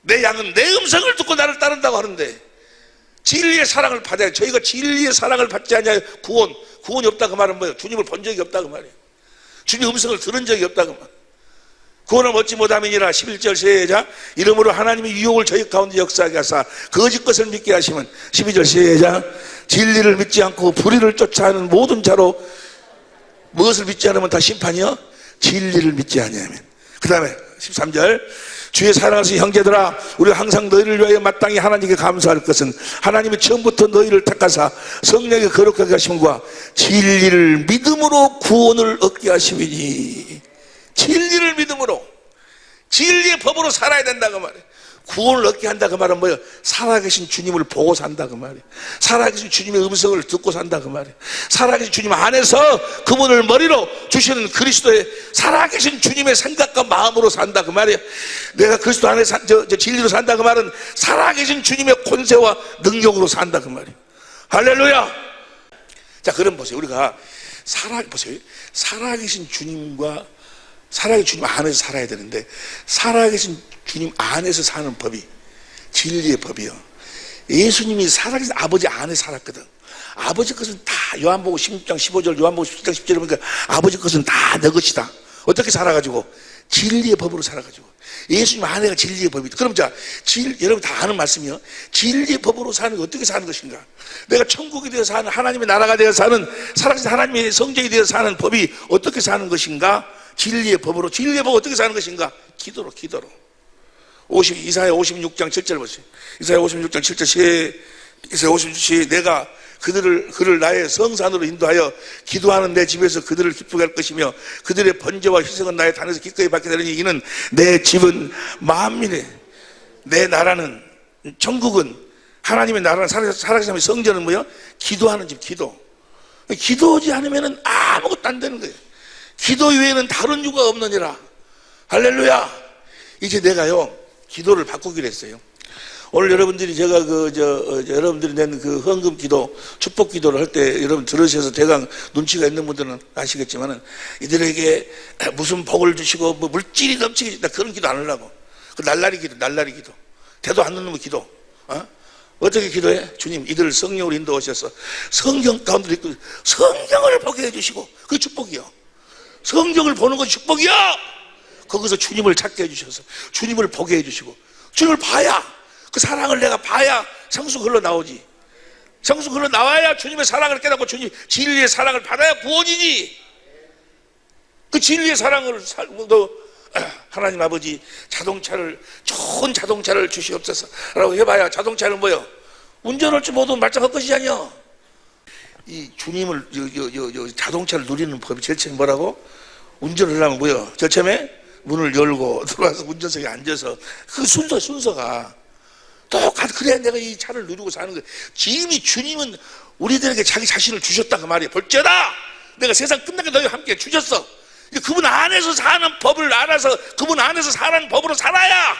내 양은 내 음성을 듣고 나를 따른다고 하는데, 진리의 사랑을 받아야, 저희가 진리의 사랑을 받지 아니하여 구원이 없다 그 말은 뭐예요? 주님을 본 적이 없다 그 말이에요. 주님의 음성을 들은 적이 없다 그 말. 구원을 얻지 못함이니라. 11절 시작. 이러므로 하나님이 유혹을 저희 가운데 역사하게 하사 거짓 것을 믿게 하시면, 12절 시작. 진리를 믿지 않고 불의를 쫓아하는 모든 자로, 무엇을 믿지 않으면 다 심판이요? 진리를 믿지 아니하면. 그 다음에 13절. 주의 사랑하신 형제들아, 우리가 항상 너희를 위하여 마땅히 하나님께 감사할 것은 하나님이 처음부터 너희를 택하사 성령에 거룩하게 하심과 진리를 믿음으로 구원을 얻게 하심이니. 진리를 믿음으로, 진리의 법으로 살아야 된다 그 말이에요. 구원을 얻게 한다 그 말은 뭐예요? 살아계신 주님을 보고 산다 그 말이에요. 살아계신 주님의 음성을 듣고 산다 그 말이에요. 살아계신 주님 안에서 그분을 머리로 주시는 그리스도의 살아계신 주님의 생각과 마음으로 산다 그 말이에요. 내가 그리스도 안에 진리로 산다 그 말은 살아계신 주님의 권세와 능력으로 산다 그 말이에요. 할렐루야. 자, 그럼 보세요. 우리가 살아계신 주님과, 살아계신 주님 안에서 살아야 되는데, 살아계신 주님 안에서 사는 법이 진리의 법이요. 예수님이 살아계신 아버지 안에 살았거든. 아버지 것은 다, 요한복음 16장 15절, 요한복음 17장 10절에 보니까 아버지 것은 다 내 것이다. 어떻게 살아가지고? 진리의 법으로 살아가지고. 예수님 안에가 진리의 법이다. 그럼 자, 여러분 다 아는 말씀이요. 진리의 법으로 사는 게 어떻게 사는 것인가? 내가 천국이 되어 사는, 하나님의 나라가 되어 사는, 살아계신 하나님의 성전이 되어 사는 법이 어떻게 사는 것인가? 진리의 법으로. 진리의 법 어떻게 사는 것인가? 기도로. 이사야 56장 7절 보세요. 이사야 56장 7절 이사야 56장 내가 그를 나의 성산으로 인도하여 기도하는 내 집에서 그들을 기쁘게 할 것이며 그들의 번제와 희생은 나의 단에서 기꺼이 받게 되리니 이는 내 집은 만민의 내 나라는 천국은 하나님의 나라는 살아계신 성전은 뭐예요? 기도하는 집, 기도하지 않으면 아무것도 안 되는 거예요. 기도 외에는 다른 유가 없느니라. 할렐루야. 이제 내가요 기도를 바꾸기로 했어요. 오늘 여러분들이 제가 여러분들이 낸 그 헌금 기도, 축복 기도를 할 때 여러분 들으셔서 대강 눈치가 있는 분들은 아시겠지만은 이들에게 무슨 복을 주시고 뭐 물질이 넘치게 주다 그런 기도 안 하려고. 그 날라리 기도. 대도 안 넣는 기도. 어떻게 기도해? 주님, 이들을 성령으로 인도하셔서 성경 가운데 있고 성경을 보게 해주시고 그게 축복이요. 성경을 보는 것이 축복이요. 거기서 주님을 찾게 해주셔서 주님을 보게 해주시고 주님을 봐야 그 사랑을 내가 봐야 성수가 흘러나오지. 성수가 흘러나와야 주님의 사랑을 깨닫고 주님 진리의 사랑을 받아야 구원이지. 그 진리의 사랑을 하나님 아버지 좋은 자동차를 주시옵소서 라고 해봐야 자동차는 뭐요? 운전할 줄 모두 말짱할 것이 아니요. 이 주님을 자동차를 누리는 법이 제일 처음에 뭐라고? 운전을 하려면 뭐요? 제일 처음에 문을 열고 들어와서 운전석에 앉아서 그 순서가 똑같아. 그래야 내가 이 차를 누리고 사는 거예요. 이미 주님은 우리들에게 자기 자신을 주셨다 그 말이에요. 볼지어다 내가 세상 끝나게 너희와 함께 주셨어. 그분 안에서 사는 법을 알아서 그분 안에서 사는 법으로 살아야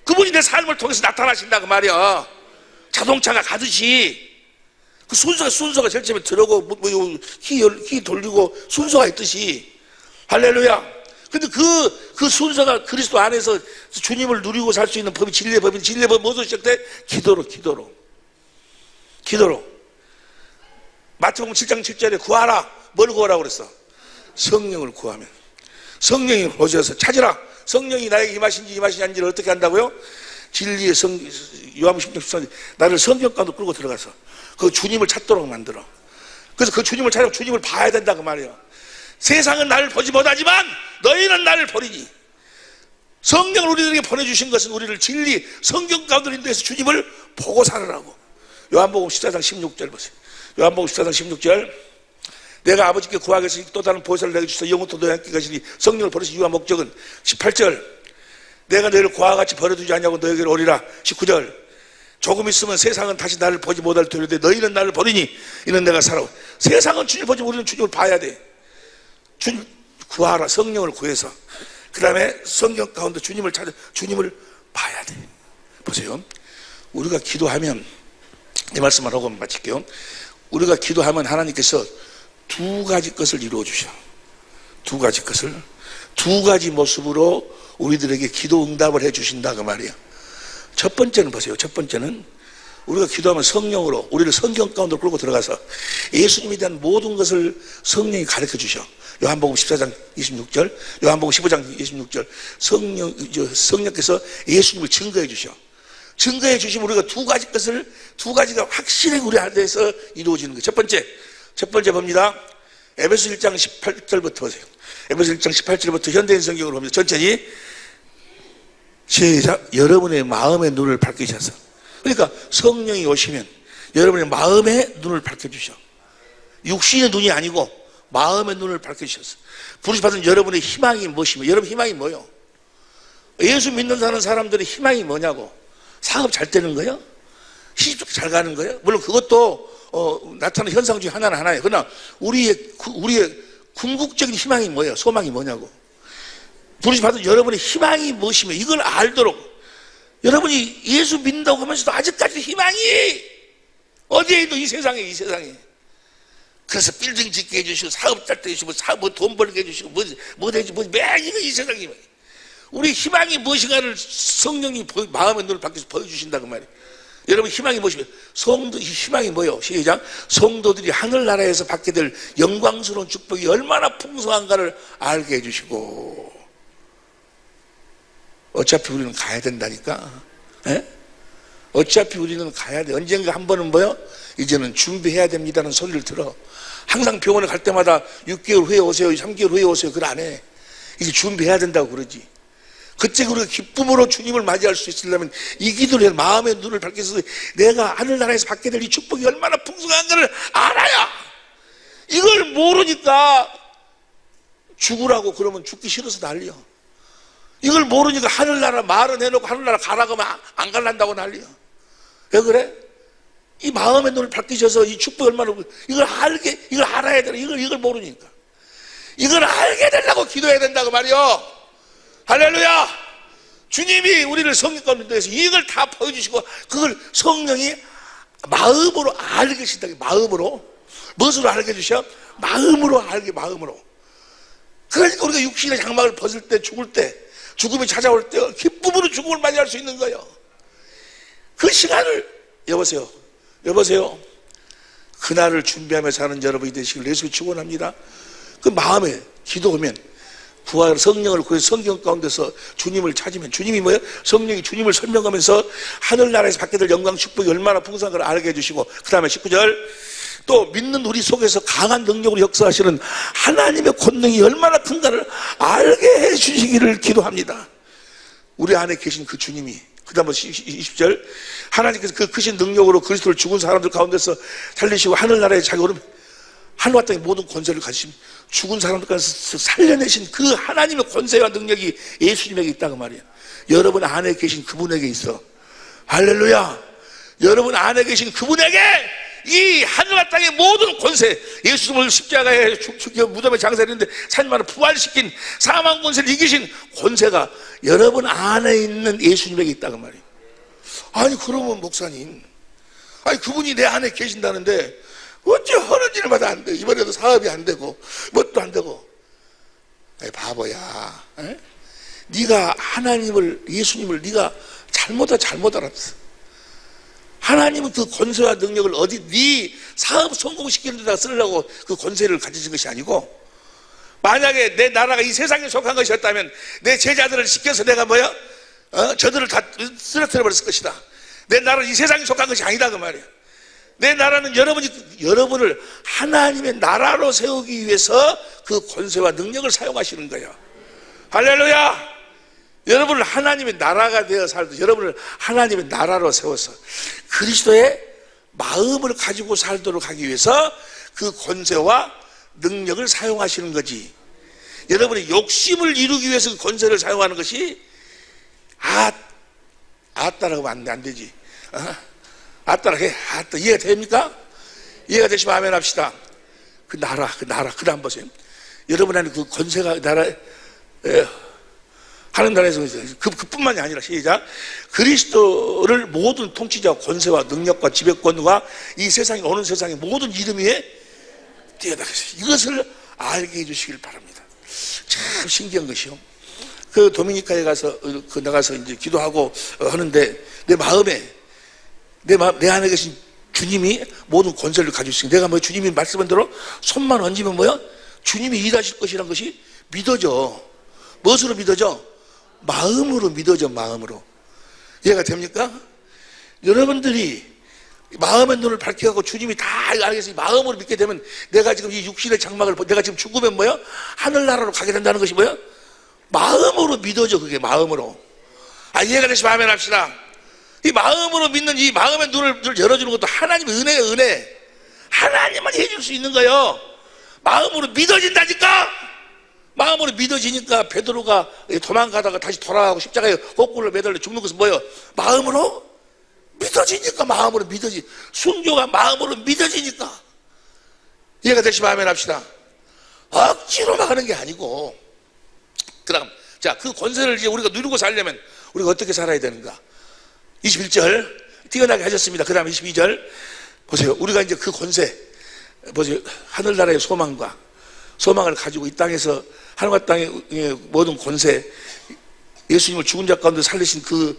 그분이 내 삶을 통해서 나타나신다 그 말이야. 자동차가 가듯이 그 순서가 제일 처음에 들어오고 키 돌리고 순서가 있듯이. 할렐루야. 근데 그 순서가 그리스도 안에서 주님을 누리고 살 수 있는 법이 진리의 법인데 진리의 법이 뭐로 시작돼? 기도로. 마태복음 7장 7절에 구하라. 뭘 구하라고 그랬어? 성령을 구하면. 성령이 오셔서 찾으라. 성령이 나에게 임하신지 아닌지를 어떻게 한다고요? 진리의 요한복음 10장 13절 나를 성경 가운데 끌고 들어가서 그 주님을 찾도록 만들어. 그래서 그 주님을 찾으면 주님을 봐야 된다 그 말이에요. 세상은 나를 보지 못하지만 너희는 나를 보리니. 성령을 우리들에게 보내주신 것은 우리를 진리 성경 가운데 인도해서 주님을 보고 살으라고. 요한복음 14장 16절 보세요. 요한복음 14장 16절 내가 아버지께 구하겠으니 또 다른 보혜사를 내게 주셔서 영원토록 너희와 함께 가시니 성령을 보내신 이유와 목적은 18절 내가 너희를 고아와 같이 버려두지 않냐고 너희에게로 오리라. 19절 조금 있으면 세상은 다시 나를 보지 못할 터인데 너희는 나를 보리니 이는 내가 살아. 세상은 주님을 보지 우리는 주님을 봐야 돼. 주님 구하라. 성령을 구해서 그 다음에 성경 가운데 주님을 찾아 주님을 봐야 돼. 보세요. 우리가 기도하면 이 말씀을 하고 마칠게요. 우리가 기도하면 하나님께서 두 가지 것을 이루어 주셔. 두 가지 모습으로 우리들에게 기도 응답을 해 주신다 그 말이야. 첫 번째는 보세요. 첫 번째는 우리가 기도하면 성령으로 우리를 성경 가운데 끌고 들어가서 예수님에 대한 모든 것을 성령이 가르쳐 주셔. 요한복음 14장 26절, 요한복음 15장 26절 성령께서 예수님을 증거해 주셔. 증거해 주시면 우리가 두 가지가 확실히 우리 안에서 이루어지는 거예요. 첫 번째 봅니다. 에베소 1장 18절부터 보세요. 에베소 1장 18절부터 현대인 성경으로 봅니다. 천천히 시작. 여러분의 마음의 눈을 밝히셔서. 그러니까 성령이 오시면 여러분의 마음의 눈을 밝혀주셔. 육신의 눈이 아니고 마음의 눈을 밝혀주셔서 부르심받은 여러분의 희망이 무엇이며 여러분 희망이 뭐요? 예수 믿는 사람들의 희망이 뭐냐고. 사업 잘 되는 거예요? 시집 잘 가는 거예요? 물론 그것도 나타나는 현상 중에 하나예요. 그러나 우리의 궁극적인 희망이 뭐예요? 소망이 뭐냐고. 부르심받은 여러분의 희망이 무엇이며 이걸 알도록 여러분이 예수 믿는다고 하면서도 아직까지 희망이 어디에 있노? 이 세상에. 그래서 빌딩 짓게 해주시고 사업 잘 때 해주시고 돈 벌게 해주시고 매일 이 세상이 우리 희망이 무엇인가를 성령이 마음의 눈을 밝혀서 보여주신다 그 말이에요. 여러분 희망이 무엇이며 희망이 뭐예요? 시작. 성도들이 하늘나라에서 받게 될 영광스러운 축복이 얼마나 풍성한가를 알게 해주시고. 어차피 우리는 가야 된다니까. 에? 어차피 우리는 가야 돼. 언젠가 한 번은 뭐요? 이제는 준비해야 됩니다는 소리를 들어. 항상 병원에 갈 때마다 6개월 후에 오세요, 3개월 후에 오세요. 그걸 안 해. 이제 준비해야 된다고 그러지. 그때 우리가 기쁨으로 주님을 맞이할 수 있으려면 이 기도를 마음의 눈을 밝게 해서 내가 하늘나라에서 받게 될 이 축복이 얼마나 풍성한가를 알아야. 이걸 모르니까 죽으라고 그러면 죽기 싫어서 난리야. 이걸 모르니까 하늘나라 말은 해놓고 하늘나라 가라고 하면 안 갈란다고 난리야. 왜 그래? 이 마음의 눈을 밝히셔서 이 축복이 얼마나, 이걸 알아야 되나? 이걸 모르니까. 이걸 알게 되려고 기도해야 된다고 말이요. 할렐루야! 주님이 우리를 성령 가운데서 이걸 다 보여주시고 그걸 성령이 마음으로 알게 하신다. 마음으로. 무엇으로 알게 해주셔? 마음으로 알게, 마음으로. 그러니까 우리가 육신의 장막을 벗을 때, 죽을 때, 죽음이 찾아올 때 기쁨으로 죽음을 맞이할 수 있는 거예요. 그 시간을, 여보세요. 그날을 준비하며 사는 여러분이 되시길 예수 축원합니다. 그 마음에 기도하면 부활 성령을 구해서 성경 가운데서 주님을 찾으면 주님이 뭐예요? 성령이 주님을 설명하면서 하늘나라에서 받게 될 영광 축복이 얼마나 풍성한 걸 알게 해주시고, 그 다음에 19절 또 믿는 우리 속에서 강한 능력으로 역사하시는 하나님의 권능이 얼마나 큰가를 알게 해주시기를 기도합니다. 우리 안에 계신 그 주님이, 그 다음 20절 하나님께서 그 크신 능력으로 그리스도를 죽은 사람들 가운데서 살리시고 하늘나라에 자기 오름 하늘과 땅의 모든 권세를 가지신 죽은 사람들 가운데서 살려내신 그 하나님의 권세와 능력이 예수님에게 있다고 말이에요. 여러분 안에 계신 그분에게 있어. 할렐루야. 여러분 안에 계신 그분에게 이 하늘과 땅의 모든 권세, 예수님을 십자가에 무덤에 장사했는데 사님만을 부활시킨 사망 권세를 이기신 권세가 여러분 안에 있는 예수님에게 있다고 말이에요. 아니 그러면 목사님, 아니 그분이 내 안에 계신다는데 어째 하는 일마다 안 돼? 이번에도 사업이 안 되고 뭣도 안 되고. 에이, 바보야. 에? 네가 하나님을, 예수님을 네가 잘못 알았어. 하나님은 그 권세와 능력을 어디 네 사업 성공시키는 데다 쓰려고 그 권세를 가지신 것이 아니고, 만약에 내 나라가 이 세상에 속한 것이었다면 내 제자들을 시켜서 내가 뭐야? 저들을 다 쓰러뜨려 버렸을 것이다. 내 나라는 이 세상에 속한 것이 아니다 그 말이야. 내 나라는 여러분을 하나님의 나라로 세우기 위해서 그 권세와 능력을 사용하시는 거예요. 할렐루야! 여러분을 하나님의 나라가 되어 살도 여러분을 하나님의 나라로 세워서 그리스도의 마음을 가지고 살도록 하기 위해서 그 권세와 능력을 사용하시는 거지. 여러분의 욕심을 이루기 위해서 그 권세를 사용하는 것이 아따라고 하면 안 되지. 아따라 해. 아따. 이해가 됩니까? 이해가 되시면 아멘 합시다. 그 나라, 그 다음 보세요. 여러분 안에 그 권세가 하는 나라에서 그뿐만이 아니라 시작. 그리스도를 모든 통치자와 권세와 능력과 지배권과 이 세상에 오는 세상의 모든 이름 위에 띄어다. 이것을 알게 해주시길 바랍니다. 참 신기한 것이요. 그 도미니카에 가서 나가서 이제 기도하고 하는데 내 안에 계신 주님이 모든 권세를 가지고 있으니 내가 뭐 주님이 말씀한 대로 손만 얹으면 뭐야? 주님이 일하실 것이란 것이 믿어져. 무엇으로 믿어져? 마음으로 믿어져. 마음으로. 이해가 됩니까? 여러분들이 마음의 눈을 밝혀가고 주님이 다 알겠으니 마음으로 믿게 되면 내가 지금 이 육신의 장막을 내가 지금 죽으면 뭐야? 하늘나라로 가게 된다는 것이 뭐야? 마음으로 믿어져. 그게 마음으로. 이해가 되시면 아멘 합시다. 이 마음으로 믿는 이 마음의 눈을 열어주는 것도 하나님의 은혜예요. 은혜. 하나님만 해줄 수 있는 거예요. 마음으로 믿어진다니까. 마음으로 믿어지니까 베드로가 도망가다가 다시 돌아가고 십자가에 거꾸로 매달려 죽는 것은 뭐예요? 마음으로 믿어지니까. 마음으로 믿어지. 순교가 마음으로 믿어지니까. 이해가 되시면 아멘 합시다. 억지로만 하는 게 아니고. 그다음 그 권세를 이제 우리가 누리고 살려면 우리가 어떻게 살아야 되는가? 21절 뛰어나게 하셨습니다. 그 다음에 22절 보세요. 우리가 이제 그 권세 보세요. 하늘나라의 소망을 가지고 이 땅에서 하늘과 땅의 모든 권세, 예수님을 죽은 자 가운데 살리신 그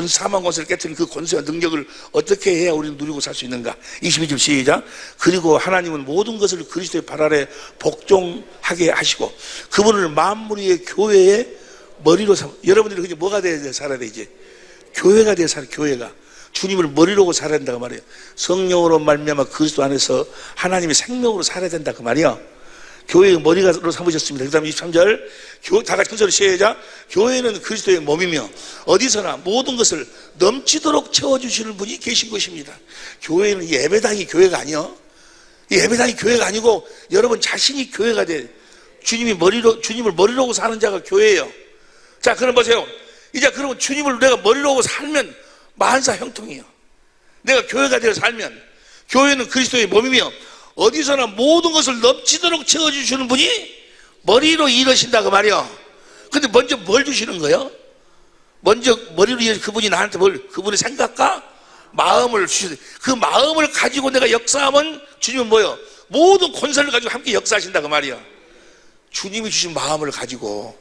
사망 권세를 깨뜨린 그 권세와 능력을 어떻게 해야 우리는 누리고 살 수 있는가? 22절 시작. 그리고 하나님은 모든 것을 그리스도의 발 아래 복종하게 하시고 그분을 만물 위의 교회의 머리로 여러분들이 그게 뭐가 돼야 살아야 돼? 이제 교회가 돼야 살아. 교회가 주님을 머리로 살아야 된다고 말이에요. 성령으로 말미암아 그리스도 안에서 하나님의 생명으로 살아야 된다 그 말이에요. 교회의 머리가로 삼으셨습니다. 그 다음에 23절, 다 같이 큰 소리 시작. 교회는 그리스도의 몸이며 어디서나 모든 것을 넘치도록 채워주시는 분이 계신 것입니다. 교회는 이 예배당이 교회가 아니요. 이 예배당이 교회가 아니고 여러분 자신이 교회가 돼. 주님을 머리로 하고 사는 자가 교회예요. 자, 그럼 보세요. 이제 그러면 주님을 내가 머리로 하고 살면 만사 형통이에요. 내가 교회가 되어 살면 교회는 그리스도의 몸이며 어디서나 모든 것을 넘치도록 채워주시는 분이 머리로 일하신다 그 말이요. 근데 먼저 뭘 주시는 거예요? 먼저 머리로 일하신 그분이 나한테 그분의 생각과 마음을 주시는, 그 마음을 가지고 내가 역사하면 주님은 뭐예요? 모든 권세를 가지고 함께 역사하신다 그 말이요. 주님이 주신 마음을 가지고,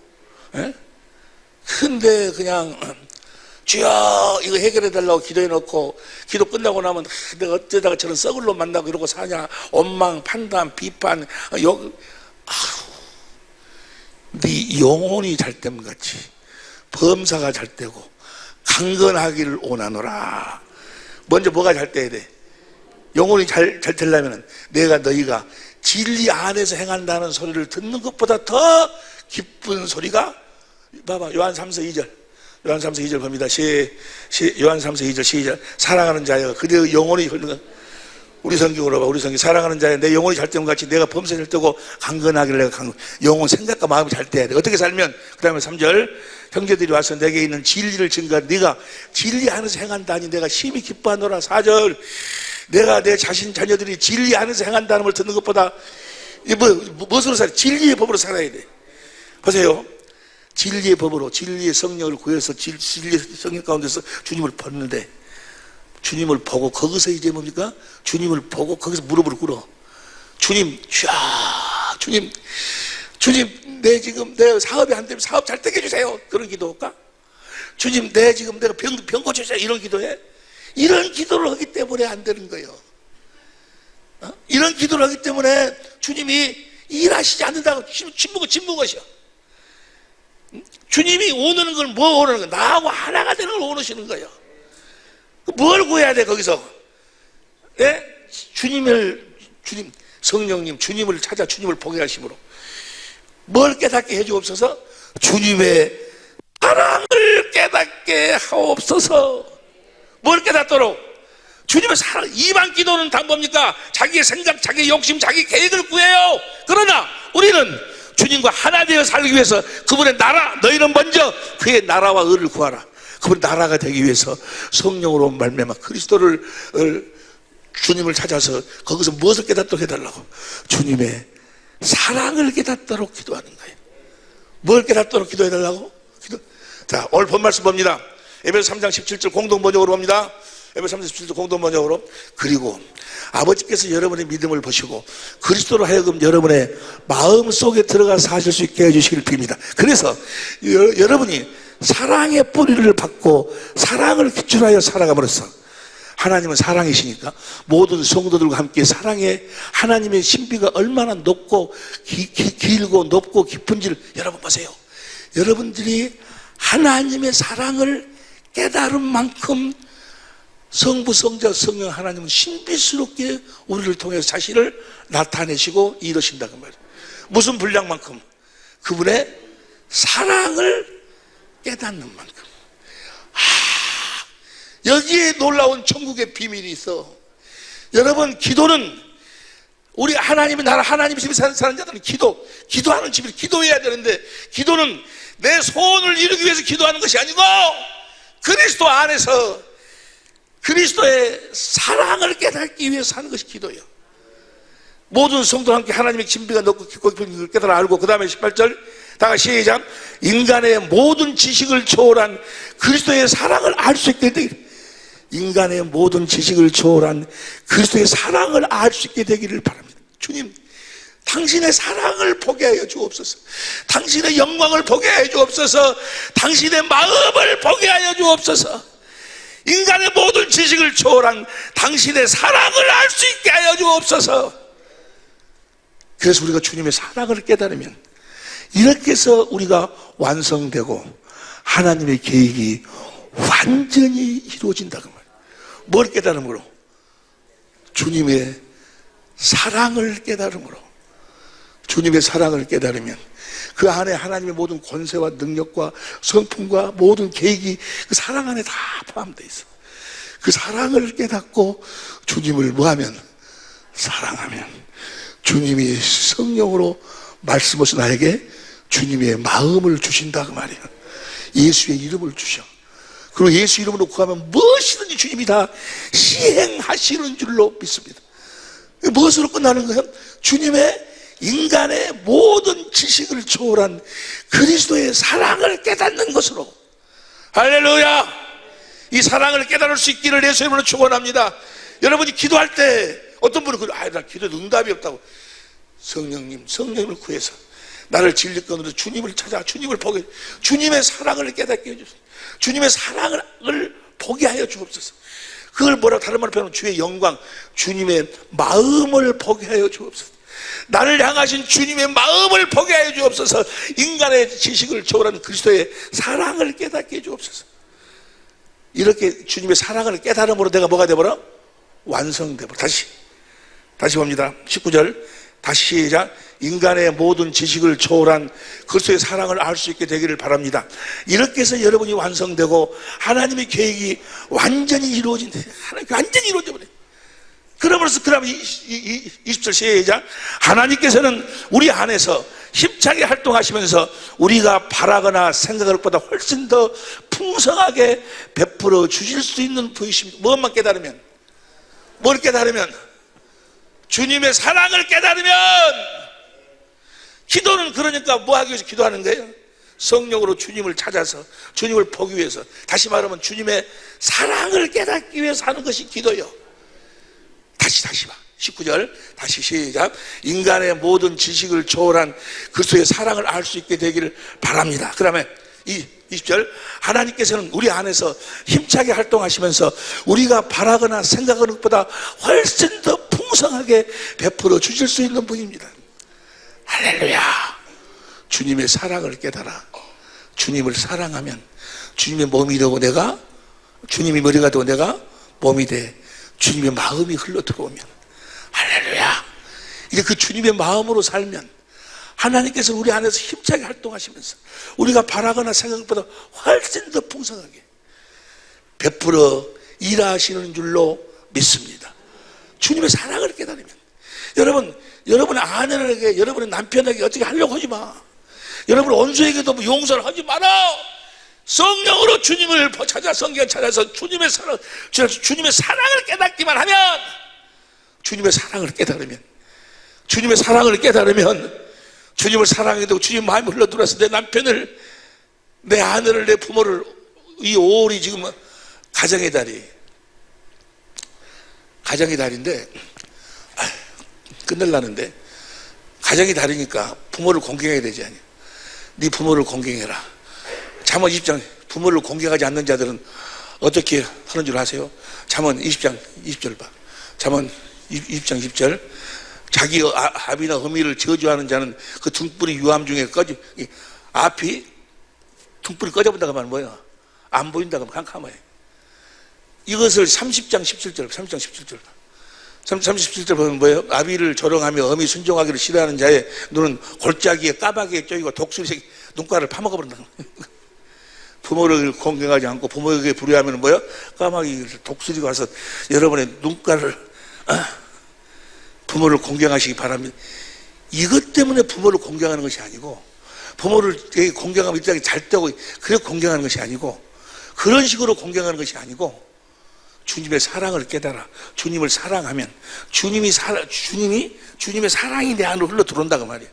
에? 근데 그냥 주여 이거 해결해달라고 기도해놓고 기도 끝나고 나면 내가 어쩌다가 저런 썩을 놈 만나고 이러고 사냐, 원망, 판단, 비판, 네 영혼이 잘 때면 같이 범사가 잘 되고 강건하기를 원하노라. 먼저 뭐가 잘 돼야 돼? 영혼이 잘 되려면 내가 너희가 진리 안에서 행한다는 소리를 듣는 것보다 더 기쁜 소리가, 봐봐, 요한 3서 2절. 요한 3서 2절 봅니다. 요한 3서 2절 시작. 사랑하는 자여 그대의 영혼이 흘러가. 우리 성경으로 봐. 우리 성경. 사랑하는 자여 내 영혼이 잘 때면 같이 내가 범사 잘 때고 강건하기를 내가 영혼 생각과 마음이 잘 돼야 돼. 어떻게 살면? 그 다음에 3절. 형제들이 와서 내게 있는 진리를 증거하 네가 진리 안에서 행한다니 내가 심히 기뻐하노라. 4절. 내가 내 자신 자녀들이 진리 안에서 행한다는 걸 듣는 것보다 무엇으로 살아? 진리의 법으로 살아야 돼. 보세요. 진리의 법으로 진리의 성령을 구해서 진리의 성령 가운데서 주님을 봤는데 주님을 보고 거기서 이제 뭡니까? 주님을 보고 거기서 무릎을 꿇어. 주님, 주님 내 사업이 안 되면 사업 잘 되게 해주세요. 그런 기도할까? 주님 내가 병 고쳐주세요. 이런 기도해? 이런 기도를 하기 때문에 안 되는 거예요. 이런 기도를 하기 때문에 주님이 일하시지 않는다고 침묵하셔. 주님이 원하는 걸 뭐 원하는 거야? 나하고 하나가 되는 걸 원하시는 거예요. 뭘 구해야 돼 거기서? 네? 주님 성령님 주님을 찾아 주님을 보게 하심으로 뭘 깨닫게 해주옵소서? 주님의 사랑을 깨닫게 하옵소서. 뭘 깨닫도록? 주님의 사랑. 이방 기도는 다 뭡니까? 자기의 생각, 자기의 욕심, 자기 계획을 구해요. 그러나 우리는 주님과 하나 되어 살기 위해서 그분의 나라, 너희는 먼저 그의 나라와 의를 구하라. 그분의 나라가 되기 위해서 성령으로 말미암아 그리스도를 주님을 찾아서 거기서 무엇을 깨닫도록 해달라고? 주님의 사랑을 깨닫도록 기도하는 거예요. 뭘 깨닫도록 기도해달라고? 자, 오늘 본 말씀 봅니다. 에베소 3장 17절 공동 번역으로 봅니다. 에베소 3장 17절 공동 번역으로. 그리고 아버지께서 여러분의 믿음을 보시고 그리스도로 하여금 여러분의 마음 속에 들어가 사실 수 있게 해주시길 빕니다. 그래서 여러분이 사랑의 뿌리를 받고 사랑을 기준하여 살아감으로써 하나님은 사랑이시니까 모든 성도들과 함께 사랑의 하나님의 신비가 얼마나 높고 길고 높고 깊은지를 여러분 보세요. 여러분들이 하나님의 사랑을 깨달은 만큼 성부, 성자, 성령 하나님은 신비스럽게 우리를 통해서 자신을 나타내시고 이루신다 그 말이에요. 무슨 분량만큼? 그분의 사랑을 깨닫는 만큼. 여기에 놀라운 천국의 비밀이 있어. 여러분, 기도는 우리 하나님의 나라, 하나님의 집에 사는 자들은 기도하는 집을 기도해야 되는데, 기도는 내 소원을 이루기 위해서 기도하는 것이 아니고 그리스도 안에서 그리스도의 사랑을 깨닫기 위해서 하는 것이 기도예요. 모든 성도와 함께 하나님의 진비가 높고 깊고 깊은 걸 깨달아 알고, 그 다음에 18절 다 같이 시작. 인간의 모든 지식을 초월한 그리스도의 사랑을 알 수 있게 되기를. 인간의 모든 지식을 초월한 그리스도의 사랑을 알 수 있게 되기를 바랍니다. 주님, 당신의 사랑을 보게 하여 주옵소서. 당신의 영광을 보게 하여 주옵소서. 당신의 마음을 보게 하여 주옵소서. 인간의 모든 지식을 초월한 당신의 사랑을 알 수 있게 하여 주옵소서. 그래서 우리가 주님의 사랑을 깨달으면 이렇게 해서 우리가 완성되고 하나님의 계획이 완전히 이루어진다고 말이에요. 뭘 깨달음으로? 주님의 사랑을 깨달음으로. 주님의 사랑을 깨달으면 그 안에 하나님의 모든 권세와 능력과 성품과 모든 계획이 그 사랑 안에 다 포함되어 있어. 그 사랑을 깨닫고 주님을 뭐하면? 사랑하면 주님이 성령으로 말씀하셔서 나에게 주님의 마음을 주신다 그 말이야. 예수의 이름을 주셔. 그리고 예수 이름으로 구하면 무엇이든지 주님이 다 시행하시는 줄로 믿습니다. 무엇으로 끝나는 거예요? 주님의 인간의 모든 지식을 초월한 그리스도의 사랑을 깨닫는 것으로. 할렐루야! 이 사랑을 깨달을 수 있기를 예수 이름으로 축원합니다. 여러분이 기도할 때 어떤 분은 나 기도에 응답이 없다고. 성령님을 구해서 나를 진리권으로 주님을 찾아 주님을 보게, 주님의 사랑을 깨닫게 해주세요. 주님의 사랑을 보게 하여 주옵소서. 그걸 뭐라고 다른 말로 표현하면 주의 영광, 주님의 마음을 보게 하여 주옵소서. 나를 향하신 주님의 마음을 보게 하여 주옵소서. 인간의 지식을 초월한 그리스도의 사랑을 깨닫게 해 주옵소서. 이렇게 주님의 사랑을 깨달음으로 내가 뭐가 되버려? 완성되버려. 다시 봅니다. 19절 다시 시작. 인간의 모든 지식을 초월한 그리스도의 사랑을 알 수 있게 되기를 바랍니다. 이렇게 해서 여러분이 완성되고 하나님의 계획이 완전히 이루어진다. 완전히 이루어져버려요. 그러면서 그러면 20절 시작. 하나님께서는 우리 안에서 힘차게 활동하시면서 우리가 바라거나 생각할 것보다 훨씬 더 풍성하게 베풀어 주실 수 있는 분이십니다. 무엇만 깨달으면? 뭘 깨달으면? 주님의 사랑을 깨달으면. 기도는 그러니까 뭐 하기 위해서 기도하는 거예요? 성령으로 주님을 찾아서 주님을 보기 위해서, 다시 말하면 주님의 사랑을 깨닫기 위해서 하는 것이 기도요. 다시 봐. 19절 다시 시작. 인간의 모든 지식을 초월한 그리스도의 사랑을 알 수 있게 되기를 바랍니다. 그 다음에 20절 하나님께서는 우리 안에서 힘차게 활동하시면서 우리가 바라거나 생각하는 것보다 훨씬 더 풍성하게 베풀어 주실 수 있는 분입니다. 할렐루야. 주님의 사랑을 깨달아 주님을 사랑하면 주님의 몸이 되고 내가 주님이 머리가 되고 내가 몸이 돼 주님의 마음이 흘러 들어오면, 할렐루야. 이제 그 주님의 마음으로 살면 하나님께서 우리 안에서 힘차게 활동하시면서 우리가 바라거나 생각보다 훨씬 더 풍성하게 베풀어 일하시는 줄로 믿습니다. 주님의 사랑을 깨달으면. 여러분의 아내에게, 여러분의 남편에게 어떻게 하려고 하지 마. 여러분 원수에게도 뭐 용서를 하지 마라. 성령으로 주님을 찾아, 성경 찾아서 주님의 사랑을 깨닫기만 하면, 주님의 사랑을 깨달으면 주님을 사랑하게 되고 주님 마음이 흘러들어서 내 남편을, 내 아내를, 내 부모를, 이 5월이 지금 가정의 달인데 끝낼라는데, 가정의 달이니까 부모를 공경해야 되지 않냐. 네 부모를 공경해라. 잠언 20장, 부모를 공경하지 않는 자들은 어떻게 하는 줄 아세요? 잠언 20장 20절 봐. 잠언 20장 10절. 자기 아비나 어미를 저주하는 자는 그 등불이 유암 중에 앞이 등불이 꺼져본다고 하면 뭐야? 안 보인다고 하면 캄캄해. 이것을 30장 17절 봐. 37절 보면 뭐예요? 아비를 조롱하며 어미 순종하기를 싫어하는 자의 눈은 골짜기에 까마귀에 쪼이고 독수리 새끼 눈가를 파먹어버린다. 부모를 공경하지 않고 부모에게 불의하면 뭐예요? 까마귀 독수리가 와서 여러분의 눈가를, 부모를 공경하시기 바랍니다. 이것 때문에 부모를 공경하는 것이 아니고, 부모를 공경하면 이 땅에 잘 되고 그래 공경하는 것이 아니고, 그런 식으로 공경하는 것이 아니고, 주님의 사랑을 깨달아 주님을 사랑하면 주님의 사랑이 내 안으로 흘러 들어온다고 말이에요.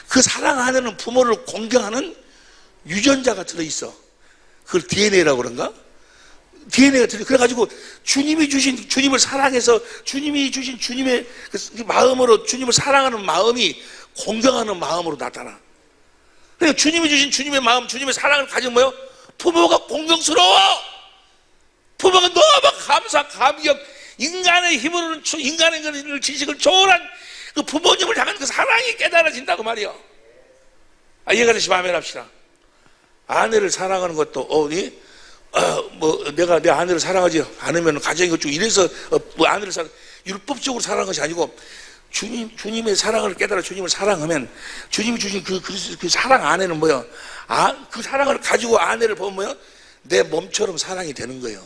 그 사랑 안에는 부모를 공경하는 유전자가 들어있어. 그걸 DNA라고 그런가? DNA가 들어. 그래가지고 주님이 주신, 주님을 사랑해서 주님이 주신 주님의 그 마음으로, 주님을 사랑하는 마음이 공경하는 마음으로 나타나. 그러니까 주님이 주신 주님의 마음, 주님의 사랑을 가진 뭐예요? 부모가 공경스러워. 부모가 너무 감격, 인간의 힘으로는, 인간의 지식을 초월한 그 부모님을 향한 그 사랑이 깨달아진다고 말이요. 이해가 되시 마음에 합시다. 아내를 사랑하는 것도, 내가 내 아내를 사랑하지 않으면 가정이 어쩌고 이래서, 아내를 율법적으로 사랑하는 것이 아니고, 주님의 사랑을 깨달아 주님을 사랑하면 주님이 주신 그 사랑 안에는 뭐요? 그 사랑을 가지고 아내를 보면 뭐요? 내 몸처럼 사랑이 되는 거예요.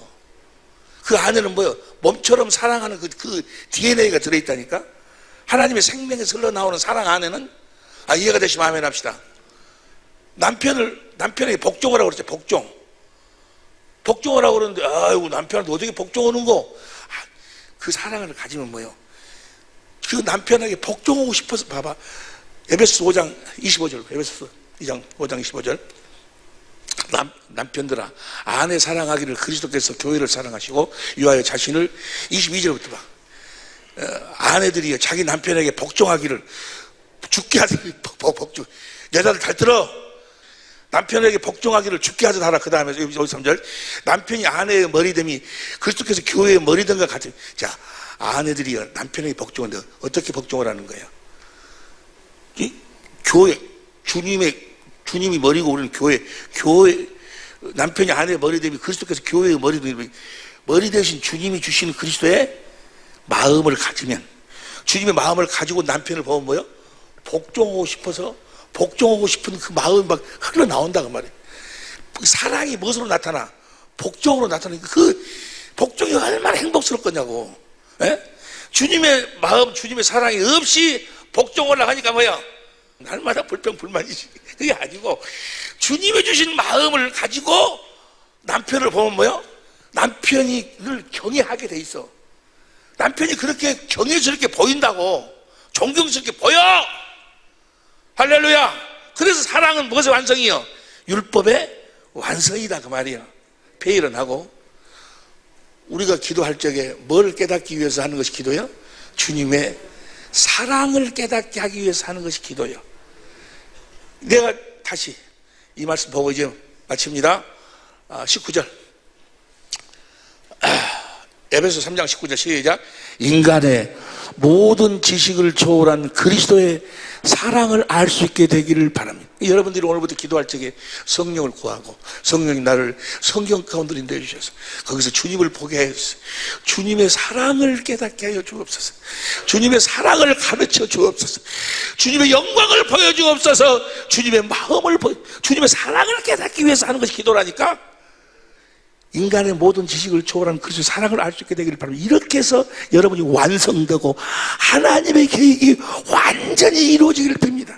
그 안에는 뭐요? 몸처럼 사랑하는 그 DNA가 들어있다니까? 하나님의 생명에서 흘러나오는 사랑 안에는, 이해가 되시면 아멘 합시다. 남편에게 복종하라고 그랬죠. 복종하라고 그러는데, 아이고, 남편한테 어떻게 복종하는 거? 그 사랑을 가지면 뭐요? 그 남편에게 복종하고 싶어서, 봐봐. 에베소 5장 25절, 에베소 2장 5장 25절. 남편들아, 아내 사랑하기를 그리스도께서 교회를 사랑하시고 위하여 자신을, 22절부터 봐. 아내들이 자기 남편에게 복종하기를, 죽게 하듯이 복종. 여자들 잘 들어. 남편에게 복종하기를 죽게 하듯 하라. 그 다음에 53절. 남편이 아내의 머리됨이 그리스도께서 교회의 머리됨과 같은. 자, 아내들이 남편에게 복종하는데 어떻게 복종을 하는 거예요? 교회, 주님이 머리고 우리는 교회, 남편이 아내의 머리됨이 그리스도께서 교회의 머리됨이, 머리 대신 주님이 주시는 그리스도의 마음을 가지면, 주님의 마음을 가지고 남편을 보면 뭐요? 복종하고 싶은 그 마음이 막 흘러나온다 그 말이에요. 사랑이 무엇으로 나타나? 복종으로 나타나니까 그 복종이 얼마나 행복스럽겠냐고. 예? 주님의 마음, 주님의 사랑이 없이 복종을 하니까 뭐야? 날마다 불평불만이지. 그게 아니고 주님이 주신 마음을 가지고 남편을 보면 뭐요? 남편이 늘 경외하게 돼 있어. 남편이 그렇게 경외스럽게 보인다고, 존경스럽게 보여. 할렐루야. 그래서 사랑은 무엇의 완성이요? 율법의 완성이다 그 말이야. 폐일은 하고, 우리가 기도할 적에 뭘 깨닫기 위해서 하는 것이 기도요? 주님의 사랑을 깨닫게 하기 위해서 하는 것이 기도요. 내가 다시 이 말씀 보고 이제 마칩니다. 19절. 에베소 3장 19절 시작. 인간의 모든 지식을 초월한 그리스도의 사랑을 알 수 있게 되기를 바랍니다. 여러분들이 오늘부터 기도할 적에 성령을 구하고, 성령이 나를 성경 가운데 인도해 주셔서 거기서 주님을 보게 하여주세요. 주님의 사랑을 깨닫게 하여 주옵소서. 주님의 사랑을 가르쳐 주옵소서. 주님의 영광을 보여주옵소서. 주님의 마음을 주님의 사랑을 깨닫기 위해서 하는 것이 기도라니까. 인간의 모든 지식을 초월한 그리스도의 사랑을 알 수 있게 되기를 바랍니다. 이렇게 해서 여러분이 완성되고 하나님의 계획이 완전히 이루어지기를 빕니다.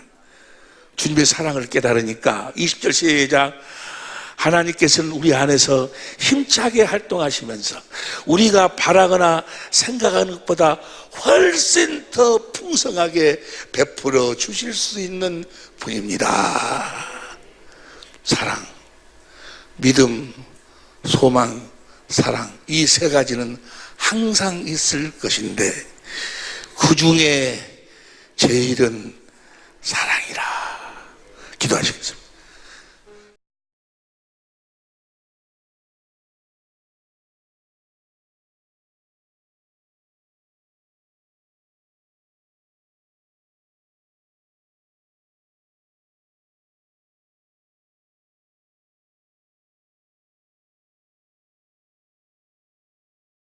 주님의 사랑을 깨달으니까 20절 시작. 하나님께서는 우리 안에서 힘차게 활동하시면서 우리가 바라거나 생각하는 것보다 훨씬 더 풍성하게 베풀어 주실 수 있는 분입니다. 사랑, 믿음, 소망, 사랑, 이 세 가지는 항상 있을 것인데 그 중에 제일은 사랑이라. 기도하시겠습니다.